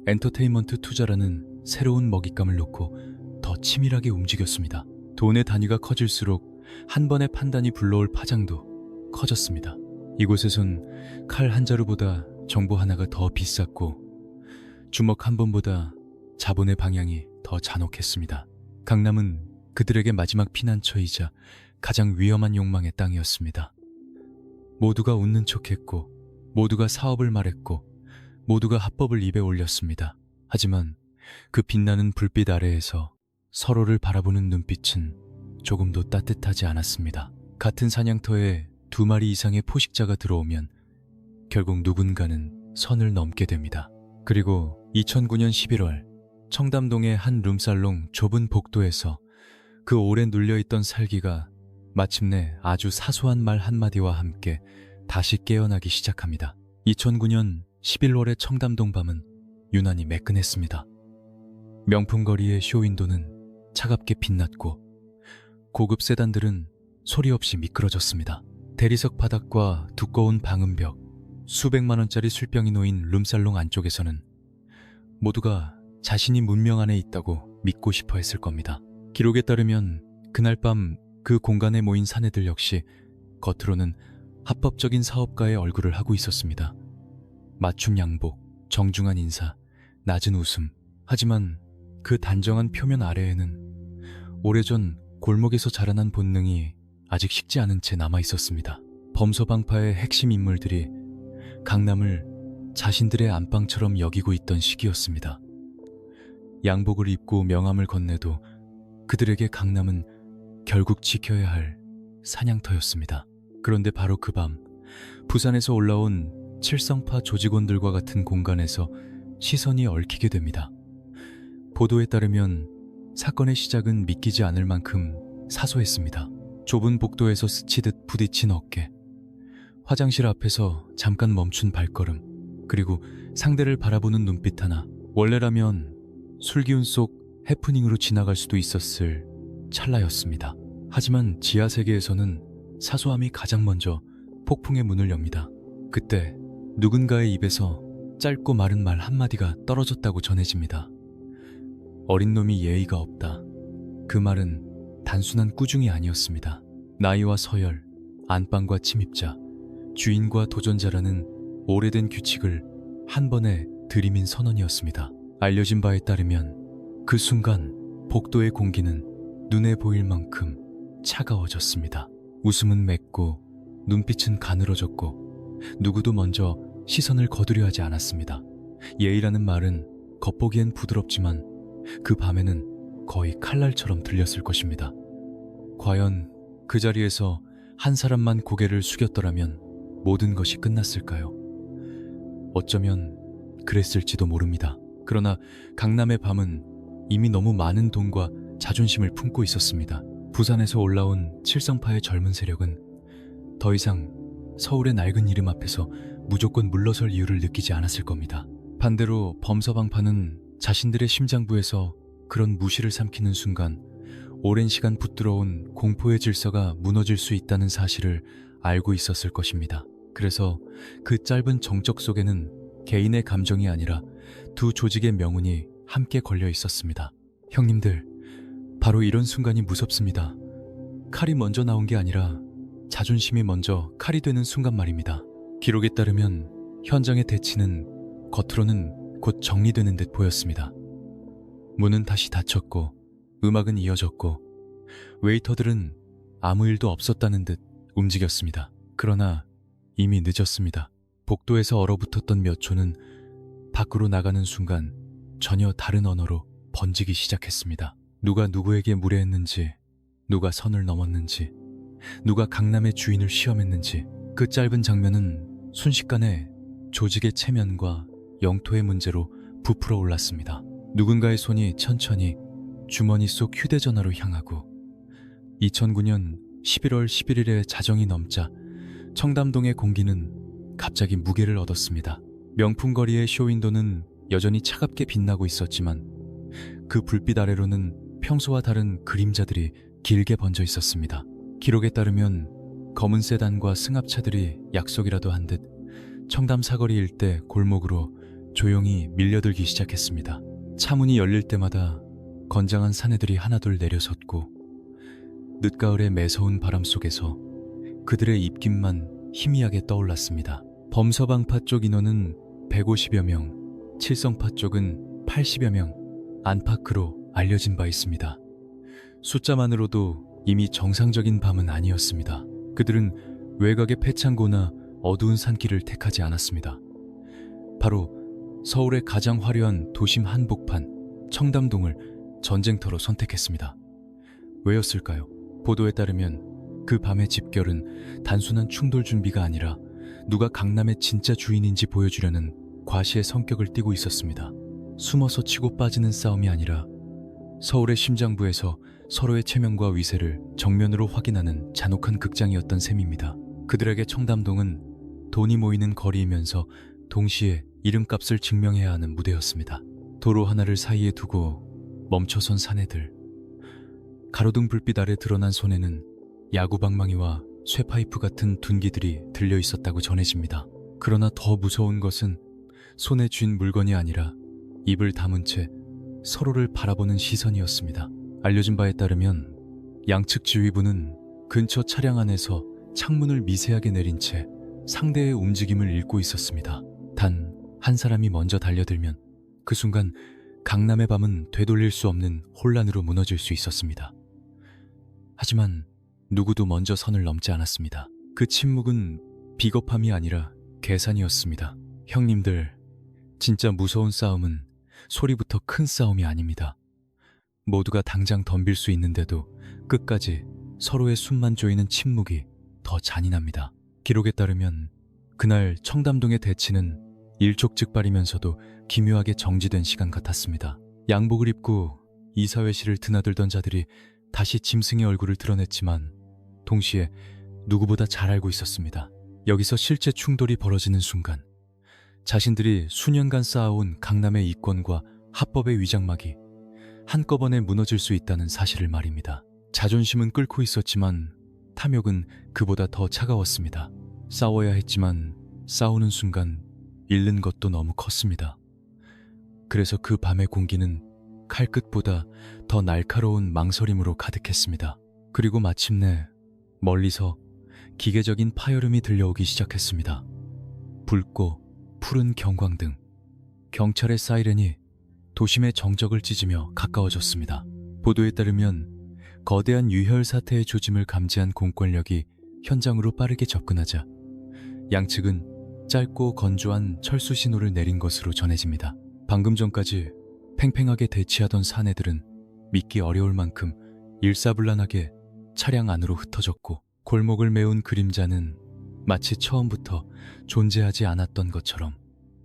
엔터테인먼트 투자라는 새로운 먹잇감을 놓고 더 치밀하게 움직였습니다. 돈의 단위가 커질수록 한 번의 판단이 불러올 파장도 커졌습니다. 이곳에선 칼 한 자루보다 정보 하나가 더 비쌌고 주먹 한 번보다 자본의 방향이 더 잔혹했습니다. 강남은 그들에게 마지막 피난처이자 가장 위험한 욕망의 땅이었습니다. 모두가 웃는 척했고 모두가 사업을 말했고 모두가 합법을 입에 올렸습니다. 하지만 그 빛나는 불빛 아래에서 서로를 바라보는 눈빛은 조금도 따뜻하지 않았습니다. 같은 사냥터에 두 마리 이상의 포식자가 들어오면 결국 누군가는 선을 넘게 됩니다. 그리고 2009년 11월 청담동의 한 룸살롱 좁은 복도에서 그 오래 눌려있던 살기가 마침내 아주 사소한 말 한마디와 함께 다시 깨어나기 시작합니다. 2009년 11월의 청담동 밤은 유난히 매끈했습니다. 명품거리의 쇼윈도는 차갑게 빛났고 고급 세단들은 소리 없이 미끄러졌습니다. 대리석 바닥과 두꺼운 방음벽, 수백만 원짜리 술병이 놓인 룸살롱 안쪽에서는 모두가 자신이 문명 안에 있다고 믿고 싶어 했을 겁니다. 기록에 따르면 그날 밤 그 공간에 모인 사내들 역시 겉으로는 합법적인 사업가의 얼굴을 하고 있었습니다. 맞춤 양복, 정중한 인사, 낮은 웃음. 하지만 그 단정한 표면 아래에는 오래전 골목에서 자라난 본능이 아직 식지 않은 채 남아 있었습니다. 범서방파의 핵심 인물들이 강남을 자신들의 안방처럼 여기고 있던 시기였습니다. 양복을 입고 명함을 건네도 그들에게 강남은 결국 지켜야 할 사냥터였습니다. 그런데 바로 그 밤, 부산에서 올라온 칠성파 조직원들과 같은 공간에서 시선이 얽히게 됩니다. 보도에 따르면 사건의 시작은 믿기지 않을 만큼 사소했습니다. 좁은 복도에서 스치듯 부딪힌 어깨, 화장실 앞에서 잠깐 멈춘 발걸음, 그리고 상대를 바라보는 눈빛 하나. 원래라면 술기운 속 해프닝으로 지나갈 수도 있었을 찰나였습니다. 하지만 지하 세계에서는 사소함이 가장 먼저 폭풍의 문을 엽니다. 그때 누군가의 입에서 짧고 마른 말 한마디가 떨어졌다고 전해집니다. 어린 놈이 예의가 없다. 그 말은 단순한 꾸중이 아니었습니다. 나이와 서열, 안방과 침입자, 주인과 도전자라는 오래된 규칙을 한 번에 들이민 선언이었습니다. 알려진 바에 따르면 그 순간 복도의 공기는 눈에 보일 만큼 차가워졌습니다. 웃음은 맺고 눈빛은 가늘어졌고 누구도 먼저 시선을 거두려 하지 않았습니다. 예의라는 말은 겉보기엔 부드럽지만 그 밤에는 거의 칼날처럼 들렸을 것입니다. 과연 그 자리에서 한 사람만 고개를 숙였더라면 모든 것이 끝났을까요? 어쩌면 그랬을지도 모릅니다. 그러나 강남의 밤은 이미 너무 많은 돈과 자존심을 품고 있었습니다. 부산에서 올라온 칠성파의 젊은 세력은 더 이상 서울의 낡은 이름 앞에서 무조건 물러설 이유를 느끼지 않았을 겁니다. 반대로 범서방파는 자신들의 심장부에서 그런 무시를 삼키는 순간 오랜 시간 붙들어온 공포의 질서가 무너질 수 있다는 사실을 알고 있었을 것입니다. 그래서 그 짧은 정적 속에는 개인의 감정이 아니라 두 조직의 명운이 함께 걸려 있었습니다. 형님들, 바로 이런 순간이 무섭습니다. 칼이 먼저 나온 게 아니라 자존심이 먼저 칼이 되는 순간 말입니다. 기록에 따르면 현장의 대치는 겉으로는 곧 정리되는 듯 보였습니다. 문은 다시 닫혔고 음악은 이어졌고 웨이터들은 아무 일도 없었다는 듯 움직였습니다. 그러나 이미 늦었습니다. 복도에서 얼어붙었던 몇 초는 밖으로 나가는 순간 전혀 다른 언어로 번지기 시작했습니다. 누가 누구에게 무례했는지, 누가 선을 넘었는지, 누가 강남의 주인을 시험했는지, 그 짧은 장면은 순식간에 조직의 체면과 영토의 문제로 부풀어 올랐습니다. 누군가의 손이 천천히 주머니 속 휴대전화로 향하고 2009년 11월 11일에 자정이 넘자 청담동의 공기는 갑자기 무게를 얻었습니다. 명품 거리의 쇼윈도는 여전히 차갑게 빛나고 있었지만 그 불빛 아래로는 평소와 다른 그림자들이 길게 번져 있었습니다. 기록에 따르면 검은 세단과 승합차들이 약속이라도 한 듯 청담 사거리 일대 골목으로 조용히 밀려들기 시작했습니다. 차문이 열릴 때마다 건장한 사내들이 하나둘 내려섰고 늦가을의 매서운 바람 속에서 그들의 입김만 희미하게 떠올랐습니다. 범서방파 쪽 인원은 150여 명, 칠성파 쪽은 80여 명 안팎으로 알려진 바 있습니다. 숫자만으로도 이미 정상적인 밤은 아니었습니다. 그들은 외곽의 패창고나 어두운 산길을 택하지 않았습니다. 바로 서울의 가장 화려한 도심 한복판 청담동을 전쟁터로 선택했습니다. 왜였을까요? 보도에 따르면 그 밤의 집결은 단순한 충돌 준비가 아니라 누가 강남의 진짜 주인인지 보여주려는 과시의 성격을 띠고 있었습니다. 숨어서 치고 빠지는 싸움이 아니라 서울의 심장부에서 서로의 체면과 위세를 정면으로 확인하는 잔혹한 극장이었던 셈입니다. 그들에게 청담동은 돈이 모이는 거리이면서 동시에 이름값을 증명해야 하는 무대였습니다. 도로 하나를 사이에 두고 멈춰선 사내들, 가로등 불빛 아래 드러난 손에는 야구방망이와 쇠파이프 같은 둔기들이 들려 있었다고 전해집니다. 그러나 더 무서운 것은 손에 쥔 물건이 아니라 입을 다문 채 서로를 바라보는 시선이었습니다. 알려진 바에 따르면 양측 지휘부는 근처 차량 안에서 창문을 미세하게 내린 채 상대의 움직임을 읽고 있었습니다. 단 한 사람이 먼저 달려들면 그 순간 강남의 밤은 되돌릴 수 없는 혼란으로 무너질 수 있었습니다. 하지만 누구도 먼저 선을 넘지 않았습니다. 그 침묵은 비겁함이 아니라 계산이었습니다. 형님들, 진짜 무서운 싸움은 소리부터 큰 싸움이 아닙니다. 모두가 당장 덤빌 수 있는데도 끝까지 서로의 숨만 조이는 침묵이 더 잔인합니다. 기록에 따르면 그날 청담동의 대치는 일촉즉발이면서도 기묘하게 정지된 시간 같았습니다. 양복을 입고 이사회실을 드나들던 자들이 다시 짐승의 얼굴을 드러냈지만 동시에 누구보다 잘 알고 있었습니다. 여기서 실제 충돌이 벌어지는 순간 자신들이 수년간 쌓아온 강남의 이권과 합법의 위장막이 한꺼번에 무너질 수 있다는 사실을 말입니다. 자존심은 끓고 있었지만 탐욕은 그보다 더 차가웠습니다. 싸워야 했지만 싸우는 순간 잃는 것도 너무 컸습니다. 그래서 그 밤의 공기는 칼끝보다 더 날카로운 망설임으로 가득했습니다. 그리고 마침내 멀리서 기계적인 파열음이 들려오기 시작했습니다. 붉고 푸른 경광등, 경찰의 사이렌이 도심의 정적을 찢으며 가까워졌습니다. 보도에 따르면 거대한 유혈 사태의 조짐을 감지한 공권력이 현장으로 빠르게 접근하자 양측은 짧고 건조한 철수 신호를 내린 것으로 전해집니다. 방금 전까지 팽팽하게 대치하던 사내들은 믿기 어려울 만큼 일사불란하게 차량 안으로 흩어졌고 골목을 메운 그림자는 마치 처음부터 존재하지 않았던 것처럼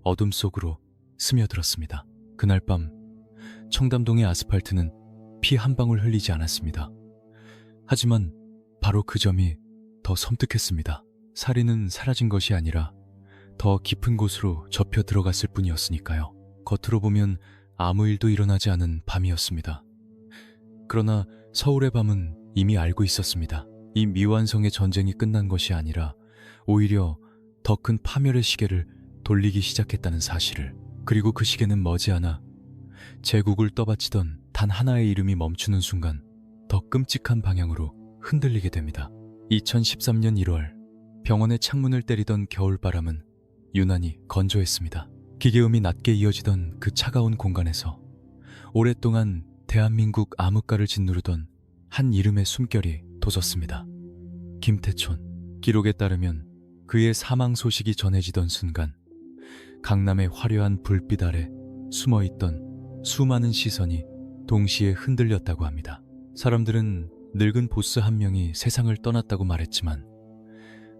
어둠 속으로 스며들었습니다. 그날 밤 청담동의 아스팔트는 피 한 방울 흘리지 않았습니다. 하지만 바로 그 점이 더 섬뜩했습니다. 살인은 사라진 것이 아니라 더 깊은 곳으로 접혀 들어갔을 뿐이었으니까요. 겉으로 보면 아무 일도 일어나지 않은 밤이었습니다. 그러나 서울의 밤은 이미 알고 있었습니다. 이 미완성의 전쟁이 끝난 것이 아니라 오히려 더 큰 파멸의 시계를 돌리기 시작했다는 사실을. 그리고 그 시계는 머지않아 제국을 떠받치던 단 하나의 이름이 멈추는 순간 더 끔찍한 방향으로 흔들리게 됩니다. 2013년 1월 병원의 창문을 때리던 겨울바람은 유난히 건조했습니다. 기계음이 낮게 이어지던 그 차가운 공간에서 오랫동안 대한민국 암흑가를 짓누르던 한 이름의 숨결이 돋았습니다. 김태촌. 기록에 따르면 그의 사망 소식이 전해지던 순간 강남의 화려한 불빛 아래 숨어있던 수많은 시선이 동시에 흔들렸다고 합니다. 사람들은 늙은 보스 한 명이 세상을 떠났다고 말했지만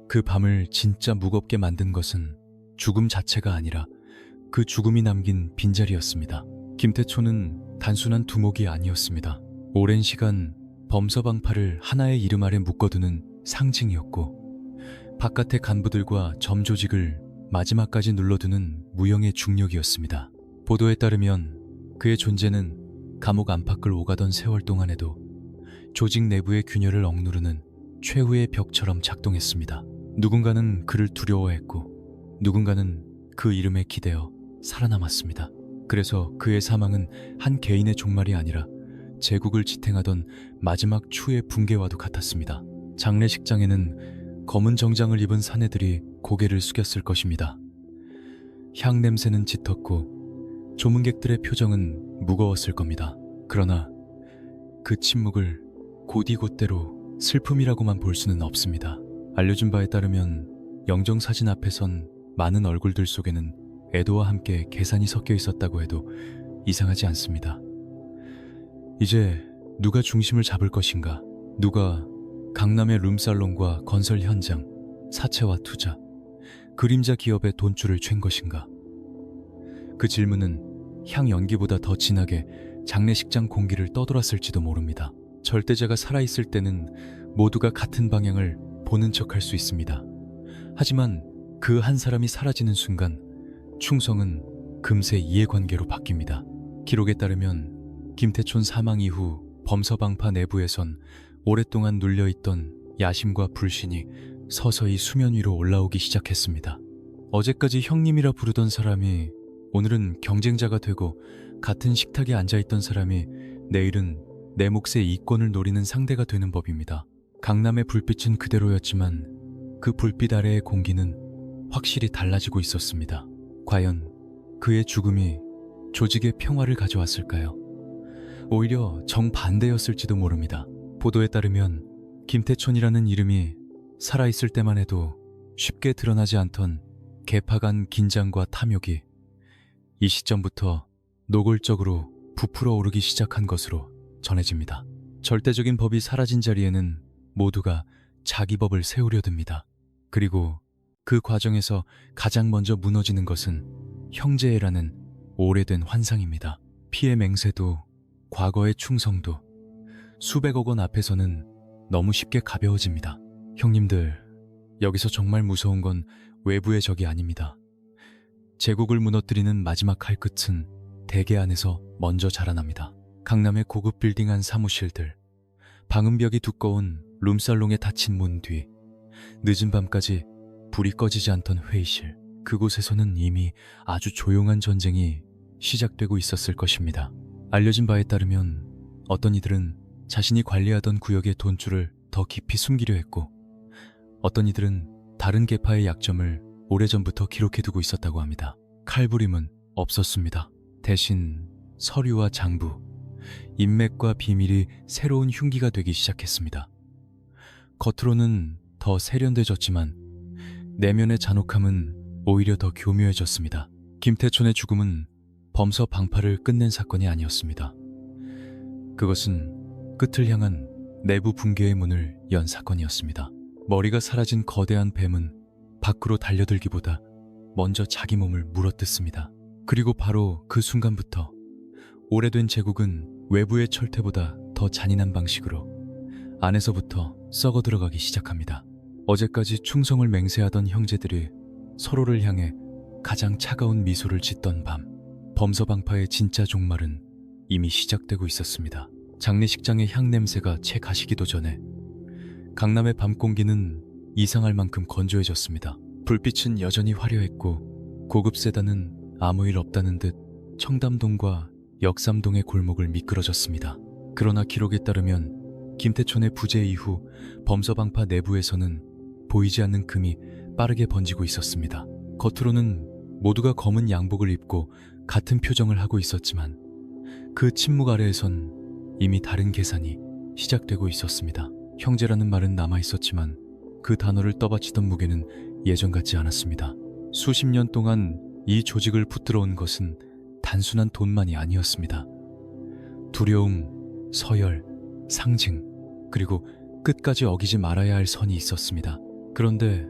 그 밤을 진짜 무겁게 만든 것은 죽음 자체가 아니라 그 죽음이 남긴 빈자리였습니다. 김태초는 단순한 두목이 아니었습니다. 오랜 시간 범서방파를 하나의 이름 아래 묶어두는 상징이었고 바깥의 간부들과 점조직을 마지막까지 눌러두는 무형의 중력이었습니다. 보도에 따르면 그의 존재는 감옥 안팎을 오가던 세월 동안에도 조직 내부의 균열을 억누르는 최후의 벽처럼 작동했습니다. 누군가는 그를 두려워했고 누군가는 그 이름에 기대어 살아남았습니다. 그래서 그의 사망은 한 개인의 종말이 아니라 제국을 지탱하던 마지막 추의 붕괴와도 같았습니다. 장례식장에는 검은 정장을 입은 사내들이 고개를 숙였을 것입니다. 향 냄새는 짙었고 조문객들의 표정은 무거웠을 겁니다. 그러나 그 침묵을 곧이곧대로 슬픔이라고만 볼 수는 없습니다. 알려준 바에 따르면 영정사진 앞에선 많은 얼굴들 속에는 애도와 함께 계산이 섞여 있었다고 해도 이상하지 않습니다. 이제 누가 중심을 잡을 것인가? 누가 강남의 룸살롱과 건설 현장, 사채와 투자, 그림자 기업의 돈줄을 챈 것인가? 그 질문은 향 연기보다 더 진하게 장례식장 공기를 떠돌았을지도 모릅니다. 절대자가 살아있을 때는 모두가 같은 방향을 보는 척할 수 있습니다. 하지만 그 한 사람이 사라지는 순간 충성은 금세 이해관계로 바뀝니다. 기록에 따르면 김태촌 사망 이후 범서방파 내부에선 오랫동안 눌려있던 야심과 불신이 서서히 수면 위로 올라오기 시작했습니다. 어제까지 형님이라 부르던 사람이 오늘은 경쟁자가 되고 같은 식탁에 앉아있던 사람이 내일은 내 몫의 이권을 노리는 상대가 되는 법입니다. 강남의 불빛은 그대로였지만 그 불빛 아래의 공기는 확실히 달라지고 있었습니다. 과연 그의 죽음이 조직의 평화를 가져왔을까요? 오히려 정반대였을지도 모릅니다. 보도에 따르면 김태촌이라는 이름이 살아있을 때만 해도 쉽게 드러나지 않던 계파 간 긴장과 탐욕이 이 시점부터 노골적으로 부풀어 오르기 시작한 것으로 전해집니다. 절대적인 법이 사라진 자리에는 모두가 자기 법을 세우려 듭니다. 그리고 그 과정에서 가장 먼저 무너지는 것은 형제애라는 오래된 환상입니다. 피해 맹세도 과거의 충성도 수백억 원 앞에서는 너무 쉽게 가벼워집니다. 형님들, 여기서 정말 무서운 건 외부의 적이 아닙니다. 제국을 무너뜨리는 마지막 칼끝은 대계 안에서 먼저 자라납니다. 강남의 고급 빌딩 안 사무실들, 방음벽이 두꺼운 룸살롱에 닫힌 문 뒤, 늦은 밤까지 불이 꺼지지 않던 회의실, 그곳에서는 이미 아주 조용한 전쟁이 시작되고 있었을 것입니다. 알려진 바에 따르면 어떤 이들은 자신이 관리하던 구역의 돈줄을 더 깊이 숨기려 했고, 어떤 이들은 다른 계파의 약점을 오래전부터 기록해두고 있었다고 합니다. 칼부림은 없었습니다. 대신 서류와 장부, 인맥과 비밀이 새로운 흉기가 되기 시작했습니다. 겉으로는 더 세련돼졌지만 내면의 잔혹함은 오히려 더 교묘해졌습니다. 김태촌의 죽음은 범서 방파를 끝낸 사건이 아니었습니다. 그것은 끝을 향한 내부 붕괴의 문을 연 사건이었습니다. 머리가 사라진 거대한 뱀은 밖으로 달려들기보다 먼저 자기 몸을 물어뜯습니다. 그리고 바로 그 순간부터 오래된 제국은 외부의 철퇴보다 더 잔인한 방식으로 안에서부터 썩어 들어가기 시작합니다. 어제까지 충성을 맹세하던 형제들이 서로를 향해 가장 차가운 미소를 짓던 밤, 범서방파의 진짜 종말은 이미 시작되고 있었습니다. 장례식장의 향냄새가 채 가시기도 전에 강남의 밤 공기는 이상할 만큼 건조해졌습니다. 불빛은 여전히 화려했고 고급 세단은 아무 일 없다는 듯 청담동과 역삼동의 골목을 미끄러졌습니다. 그러나 기록에 따르면 김태촌의 부재 이후 범서방파 내부에서는 보이지 않는 금이 빠르게 번지고 있었습니다. 겉으로는 모두가 검은 양복을 입고 같은 표정을 하고 있었지만 그 침묵 아래에선 이미 다른 계산이 시작되고 있었습니다. 형제라는 말은 남아있었지만 그 단어를 떠받치던 무게는 예전 같지 않았습니다. 수십 년 동안 이 조직을 붙들어온 것은 단순한 돈만이 아니었습니다. 두려움, 서열, 상징, 그리고 끝까지 어기지 말아야 할 선이 있었습니다. 그런데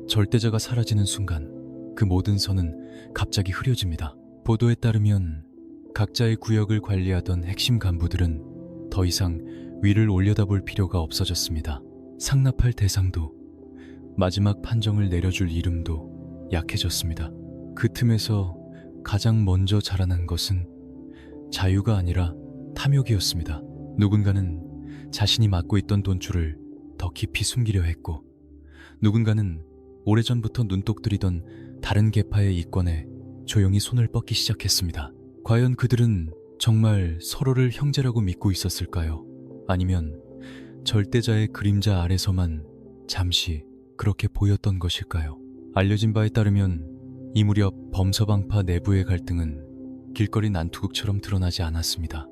절대자가 사라지는 순간 그 모든 선은 갑자기 흐려집니다. 보도에 따르면 각자의 구역을 관리하던 핵심 간부들은 더 이상 위를 올려다볼 필요가 없어졌습니다. 상납할 대상도 마지막 판정을 내려줄 이름도 약해졌습니다. 그 틈에서 가장 먼저 자라난 것은 자유가 아니라 탐욕이었습니다. 누군가는 자신이 맡고 있던 돈줄을 더 깊이 숨기려 했고, 누군가는 오래전부터 눈독 들이던 다른 계파의 이권에 조용히 손을 뻗기 시작했습니다. 과연 그들은 정말 서로를 형제라고 믿고 있었을까요? 아니면 절대자의 그림자 아래서만 잠시 그렇게 보였던 것일까요? 알려진 바에 따르면 이 무렵 범서방파 내부의 갈등은 길거리 난투극처럼 드러나지 않았습니다.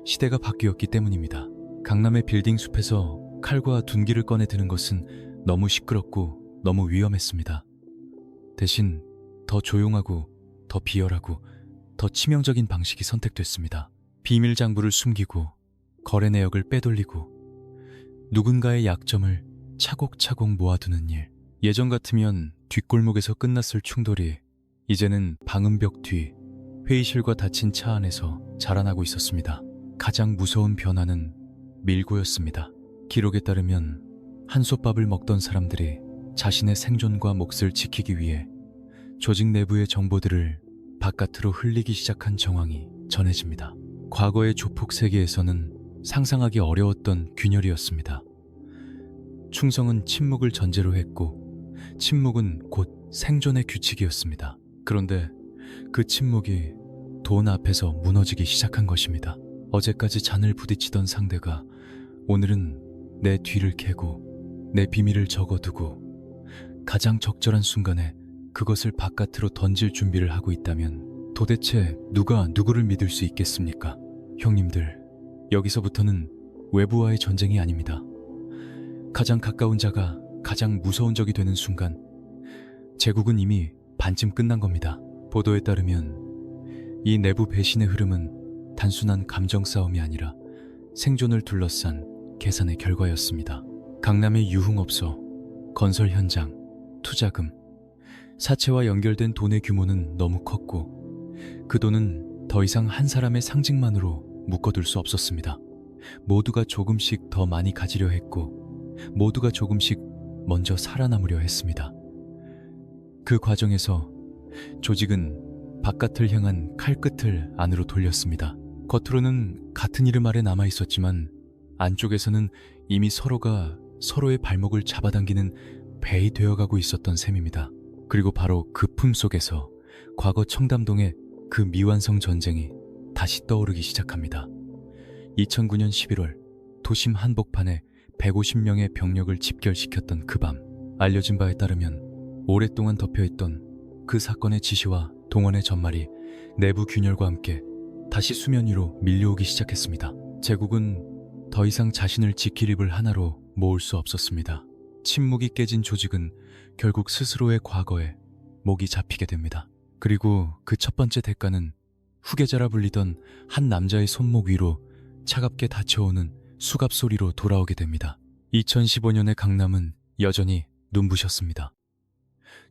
시대가 바뀌었기 때문입니다. 강남의 빌딩 숲에서 칼과 둔기를 꺼내 드는 것은 너무 시끄럽고 너무 위험했습니다. 대신 더 조용하고 더 비열하고 더 치명적인 방식이 선택됐습니다. 비밀 장부를 숨기고 거래 내역을 빼돌리고 누군가의 약점을 차곡차곡 모아두는 일. 예전 같으면 뒷골목에서 끝났을 충돌이 이제는 방음벽 뒤 회의실과 닫힌 차 안에서 자라나고 있었습니다. 가장 무서운 변화는 밀고였습니다. 기록에 따르면 한솥밥을 먹던 사람들이 자신의 생존과 몫을 지키기 위해 조직 내부의 정보들을 바깥으로 흘리기 시작한 정황이 전해집니다. 과거의 조폭 세계에서는 상상하기 어려웠던 균열이었습니다. 충성은 침묵을 전제로 했고 침묵은 곧 생존의 규칙이었습니다. 그런데 그 침묵이 돈 앞에서 무너지기 시작한 것입니다. 어제까지 잔을 부딪히던 상대가 오늘은 내 뒤를 캐고 내 비밀을 적어두고 가장 적절한 순간에 그것을 바깥으로 던질 준비를 하고 있다면 도대체 누가 누구를 믿을 수 있겠습니까? 형님들, 여기서부터는 외부와의 전쟁이 아닙니다. 가장 가까운 자가 가장 무서운 적이 되는 순간 제국은 이미 반쯤 끝난 겁니다. 보도에 따르면 이 내부 배신의 흐름은 단순한 감정 싸움이 아니라 생존을 둘러싼 계산의 결과였습니다. 강남의 유흥업소, 건설 현장, 투자금, 사채와 연결된 돈의 규모는 너무 컸고 그 돈은 더 이상 한 사람의 상징만으로 묶어둘 수 없었습니다. 모두가 조금씩 더 많이 가지려 했고 모두가 조금씩 먼저 살아남으려 했습니다. 그 과정에서 조직은 바깥을 향한 칼끝을 안으로 돌렸습니다. 겉으로는 같은 이름 아래 남아 있었지만 안쪽에서는 이미 서로가 서로의 발목을 잡아당기는 배이 되어가고 있었던 셈입니다. 그리고 바로 그 품속에서 과거 청담동의 그 미완성 전쟁이 다시 떠오르기 시작합니다. 2009년 11월 도심 한복판에 150명의 병력을 집결시켰던 그 밤, 알려진 바에 따르면 오랫동안 덮여있던 그 사건의 지시와 동원의 전말이 내부 균열과 함께 다시 수면 위로 밀려오기 시작했습니다. 제국은 더 이상 자신을 지킬 입을 하나로 모을 수 없었습니다. 침묵이 깨진 조직은 결국 스스로의 과거에 목이 잡히게 됩니다. 그리고 그 첫 번째 대가는 후계자라 불리던 한 남자의 손목 위로 차갑게 닫혀오는 수갑 소리로 돌아오게 됩니다. 2015년의 강남은 여전히 눈부셨습니다.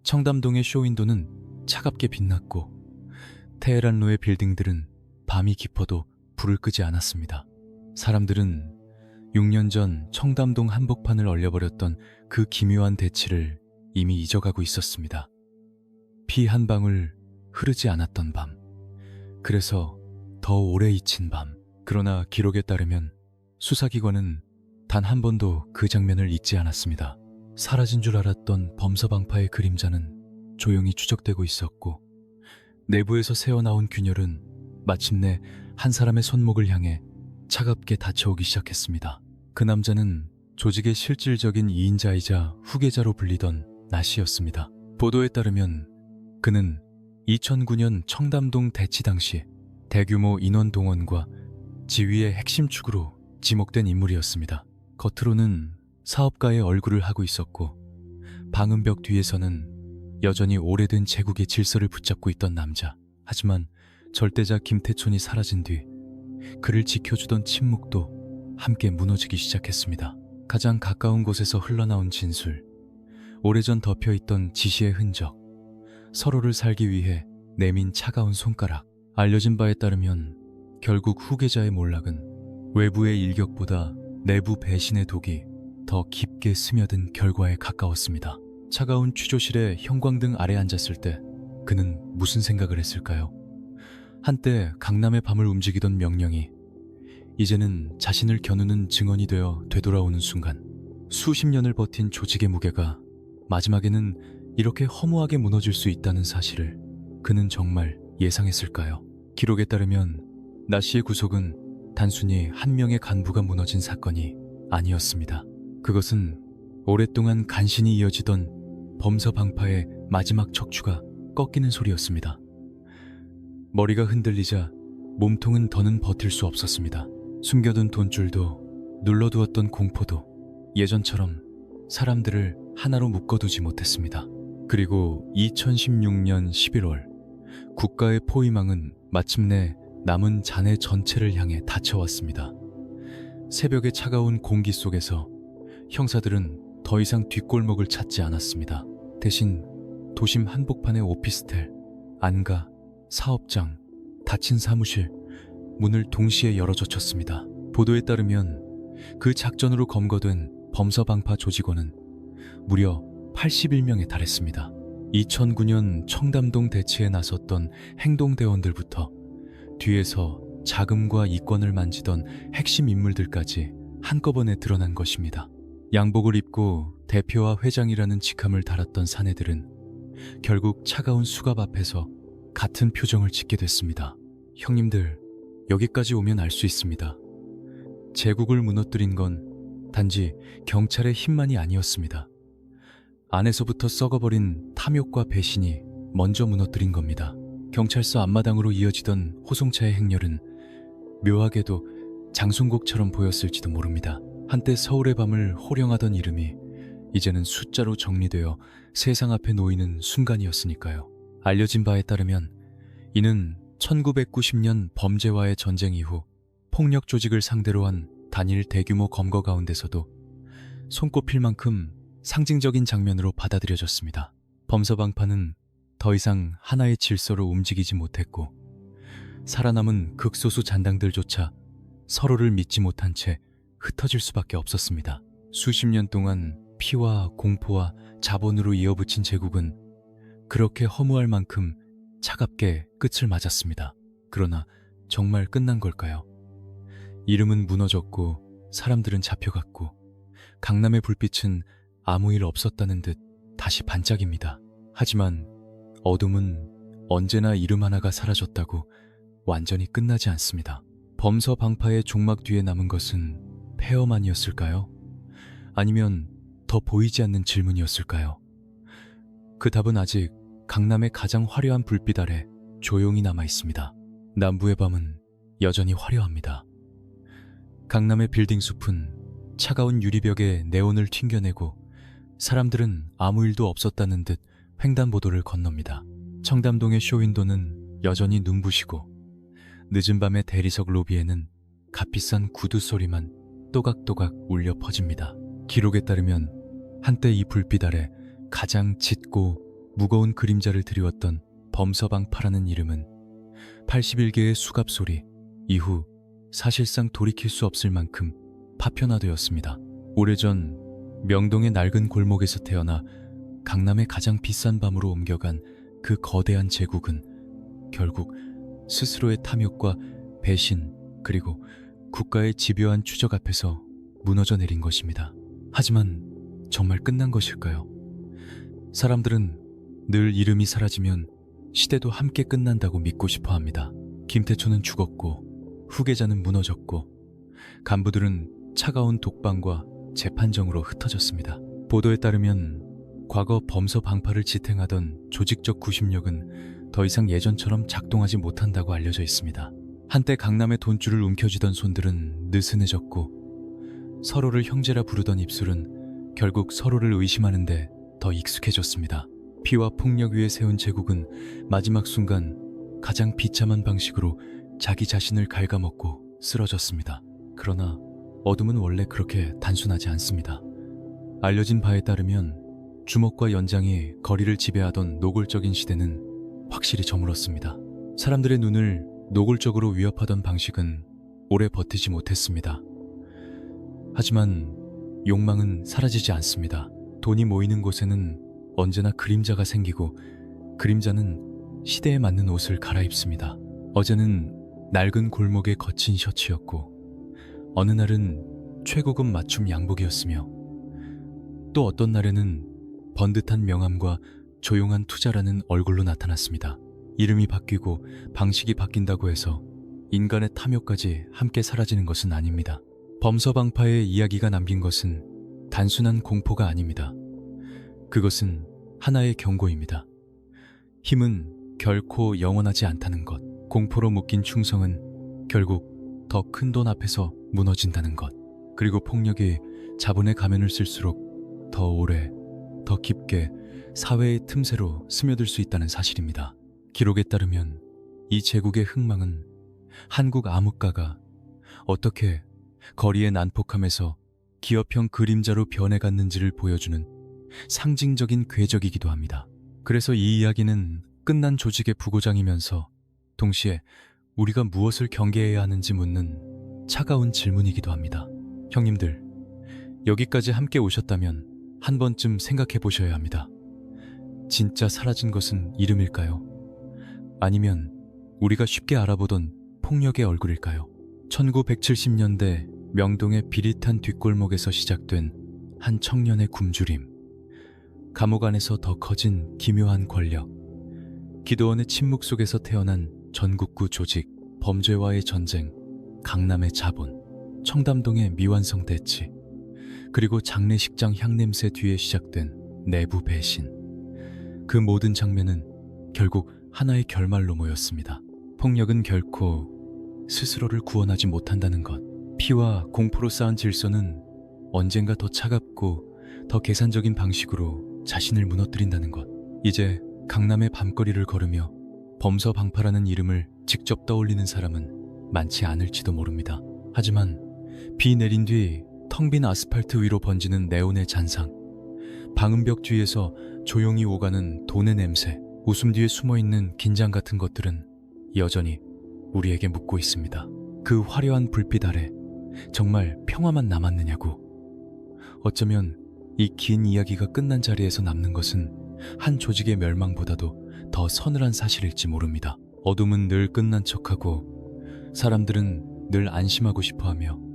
청담동의 쇼윈도는 차갑게 빛났고 테헤란로의 빌딩들은 밤이 깊어도 불을 끄지 않았습니다. 사람들은 6년 전 청담동 한복판을 얼려버렸던 그 기묘한 대치를 이미 잊어가고 있었습니다. 피 한 방울 흐르지 않았던 밤, 그래서 더 오래 잊힌 밤. 그러나 기록에 따르면 수사기관은 단 한 번도 그 장면을 잊지 않았습니다. 사라진 줄 알았던 범서방파의 그림자는 조용히 추적되고 있었고 내부에서 새어나온 균열은 마침내 한 사람의 손목을 향해 차갑게 닫혀오기 시작했습니다. 그 남자는 조직의 실질적인 2인자이자 후계자로 불리던 나씨였습니다. 보도에 따르면 그는 2009년 청담동 대치 당시 대규모 인원 동원과 지휘의 핵심 축으로 지목된 인물이었습니다. 겉으로는 사업가의 얼굴을 하고 있었고 방음벽 뒤에서는 여전히 오래된 제국의 질서를 붙잡고 있던 남자. 하지만 절대자 김태촌이 사라진 뒤 그를 지켜주던 침묵도 함께 무너지기 시작했습니다. 가장 가까운 곳에서 흘러나온 진술, 오래전 덮여있던 지시의 흔적, 서로를 살기 위해 내민 차가운 손가락. 알려진 바에 따르면 결국 후계자의 몰락은 외부의 일격보다 내부 배신의 독이 더 깊게 스며든 결과에 가까웠습니다. 차가운 취조실의 형광등 아래 앉았을 때 그는 무슨 생각을 했을까요? 한때 강남의 밤을 움직이던 명령이 이제는 자신을 겨누는 증언이 되어 되돌아오는 순간, 수십 년을 버틴 조직의 무게가 마지막에는 이렇게 허무하게 무너질 수 있다는 사실을 그는 정말 예상했을까요? 기록에 따르면 나씨의 구속은 단순히 한 명의 간부가 무너진 사건이 아니었습니다. 그것은 오랫동안 간신히 이어지던 범서방파의 마지막 척추가 꺾이는 소리였습니다. 머리가 흔들리자 몸통은 더는 버틸 수 없었습니다. 숨겨둔 돈줄도 눌러두었던 공포도 예전처럼 사람들을 하나로 묶어두지 못했습니다. 그리고 2016년 11월 국가의 포위망은 마침내 남은 잔해 전체를 향해 닫혀왔습니다. 새벽의 차가운 공기 속에서 형사들은 더 이상 뒷골목을 찾지 않았습니다. 대신 도심 한복판의 오피스텔, 안가, 사업장, 닫힌 사무실, 문을 동시에 열어젖혔습니다. 보도에 따르면 그 작전으로 검거된 범서방파 조직원은 무려 81명에 달했습니다. 2009년 청담동 대치에 나섰던 행동대원들부터 뒤에서 자금과 이권을 만지던 핵심 인물들까지 한꺼번에 드러난 것입니다. 양복을 입고 대표와 회장이라는 직함을 달았던 사내들은 결국 차가운 수갑 앞에서 같은 표정을 짓게 됐습니다. 형님들, 여기까지 오면 알 수 있습니다. 제국을 무너뜨린 건 단지 경찰의 힘만이 아니었습니다. 안에서부터 썩어버린 탐욕과 배신이 먼저 무너뜨린 겁니다. 경찰서 앞마당으로 이어지던 호송차의 행렬은 묘하게도 장송곡처럼 보였을지도 모릅니다. 한때 서울의 밤을 호령하던 이름이 이제는 숫자로 정리되어 세상 앞에 놓이는 순간이었으니까요. 알려진 바에 따르면 이는 1990년 범죄와의 전쟁 이후 폭력 조직을 상대로 한 단일 대규모 검거 가운데서도 손꼽힐 만큼 상징적인 장면으로 받아들여졌습니다. 범서방파는 더 이상 하나의 질서로 움직이지 못했고 살아남은 극소수 잔당들조차 서로를 믿지 못한 채 흩어질 수밖에 없었습니다. 수십 년 동안 피와 공포와 자본으로 이어붙인 제국은 그렇게 허무할 만큼 차갑게 끝을 맞았습니다. 그러나 정말 끝난 걸까요? 이름은 무너졌고 사람들은 잡혀갔고 강남의 불빛은 아무 일 없었다는 듯 다시 반짝입니다. 하지만 어둠은 언제나 이름 하나가 사라졌다고 완전히 끝나지 않습니다. 범서방파의 종막 뒤에 남은 것은 폐허만이었을까요? 아니면 더 보이지 않는 질문이었을까요? 그 답은 아직 강남의 가장 화려한 불빛 아래 조용히 남아 있습니다. 남부의 밤은 여전히 화려합니다. 강남의 빌딩 숲은 차가운 유리벽에 네온을 튕겨내고 사람들은 아무 일도 없었다는 듯 횡단보도를 건넙니다. 청담동의 쇼윈도는 여전히 눈부시고 늦은 밤의 대리석 로비에는 값비싼 구두 소리만 또각또각 울려 퍼집니다. 기록에 따르면 한때 이 불빛 아래 가장 짙고 무거운 그림자를 드리웠던 범서방파라는 이름은 81개의 수갑 소리 이후 사실상 돌이킬 수 없을 만큼 파편화되었습니다. 오래전 명동의 낡은 골목에서 태어나 강남의 가장 비싼 밤으로 옮겨간 그 거대한 제국은 결국 스스로의 탐욕과 배신 그리고 국가의 집요한 추적 앞에서 무너져 내린 것입니다. 하지만 정말 끝난 것일까요? 사람들은 늘 이름이 사라지면 시대도 함께 끝난다고 믿고 싶어 합니다. 김태초는 죽었고 후계자는 무너졌고 간부들은 차가운 독방과 재판정으로 흩어졌습니다. 보도에 따르면 과거 범서방파를 지탱하던 조직적 구심력은 더 이상 예전처럼 작동하지 못한다고 알려져 있습니다. 한때 강남의 돈줄을 움켜쥐던 손들은 느슨해졌고 서로를 형제라 부르던 입술은 결국 서로를 의심하는데 더 익숙해졌습니다. 피와 폭력 위에 세운 제국은 마지막 순간 가장 비참한 방식으로 자기 자신을 갉아먹고 쓰러졌습니다. 그러나 어둠은 원래 그렇게 단순하지 않습니다. 알려진 바에 따르면 주먹과 연장이 거리를 지배하던 노골적인 시대는 확실히 저물었습니다. 사람들의 눈을 노골적으로 위협하던 방식은 오래 버티지 못했습니다. 하지만 욕망은 사라지지 않습니다. 돈이 모이는 곳에는 언제나 그림자가 생기고 그림자는 시대에 맞는 옷을 갈아입습니다. 어제는 낡은 골목의 거친 셔츠였고 어느 날은 최고급 맞춤 양복이었으며 또 어떤 날에는 번듯한 명함과 조용한 투자라는 얼굴로 나타났습니다. 이름이 바뀌고 방식이 바뀐다고 해서 인간의 탐욕까지 함께 사라지는 것은 아닙니다. 범서방파의 이야기가 남긴 것은 단순한 공포가 아닙니다. 그것은 하나의 경고입니다. 힘은 결코 영원하지 않다는 것, 공포로 묶인 충성은 결국 더 큰 돈 앞에서 무너진다는 것, 그리고 폭력이 자본의 가면을 쓸수록 더 오래, 더 깊게 사회의 틈새로 스며들 수 있다는 사실입니다. 기록에 따르면 이 제국의 흥망은 한국 암흑가가 어떻게 거리의 난폭함에서 기업형 그림자로 변해갔는지를 보여주는 상징적인 궤적이기도 합니다. 그래서 이 이야기는 끝난 조직의 부고장이면서 동시에 우리가 무엇을 경계해야 하는지 묻는 차가운 질문이기도 합니다. 형님들, 여기까지 함께 오셨다면 한 번쯤 생각해 보셔야 합니다. 진짜 사라진 것은 이름일까요? 아니면 우리가 쉽게 알아보던 폭력의 얼굴일까요? 1970년대 명동의 비릿한 뒷골목에서 시작된 한 청년의 굶주림, 감옥 안에서 더 커진 기묘한 권력, 기도원의 침묵 속에서 태어난 전국구 조직, 범죄와의 전쟁, 강남의 자본, 청담동의 미완성 대치, 그리고 장례식장 향냄새 뒤에 시작된 내부 배신. 그 모든 장면은 결국 하나의 결말로 모였습니다. 폭력은 결코 스스로를 구원하지 못한다는 것. 피와 공포로 쌓은 질서는 언젠가 더 차갑고 더 계산적인 방식으로 자신을 무너뜨린다는 것. 이제 강남의 밤거리를 걸으며 범서방파라는 이름을 직접 떠올리는 사람은 많지 않을지도 모릅니다. 하지만 비 내린 뒤 텅 빈 아스팔트 위로 번지는 네온의 잔상, 방음벽 뒤에서 조용히 오가는 돈의 냄새, 웃음 뒤에 숨어있는 긴장 같은 것들은 여전히 우리에게 묻고 있습니다. 그 화려한 불빛 아래 정말 평화만 남았느냐고. 어쩌면 이 긴 이야기가 끝난 자리에서 남는 것은 한 조직의 멸망보다도 더 서늘한 사실일지 모릅니다. 어둠은 늘 끝난 척하고 사람들은 늘 안심하고 싶어하며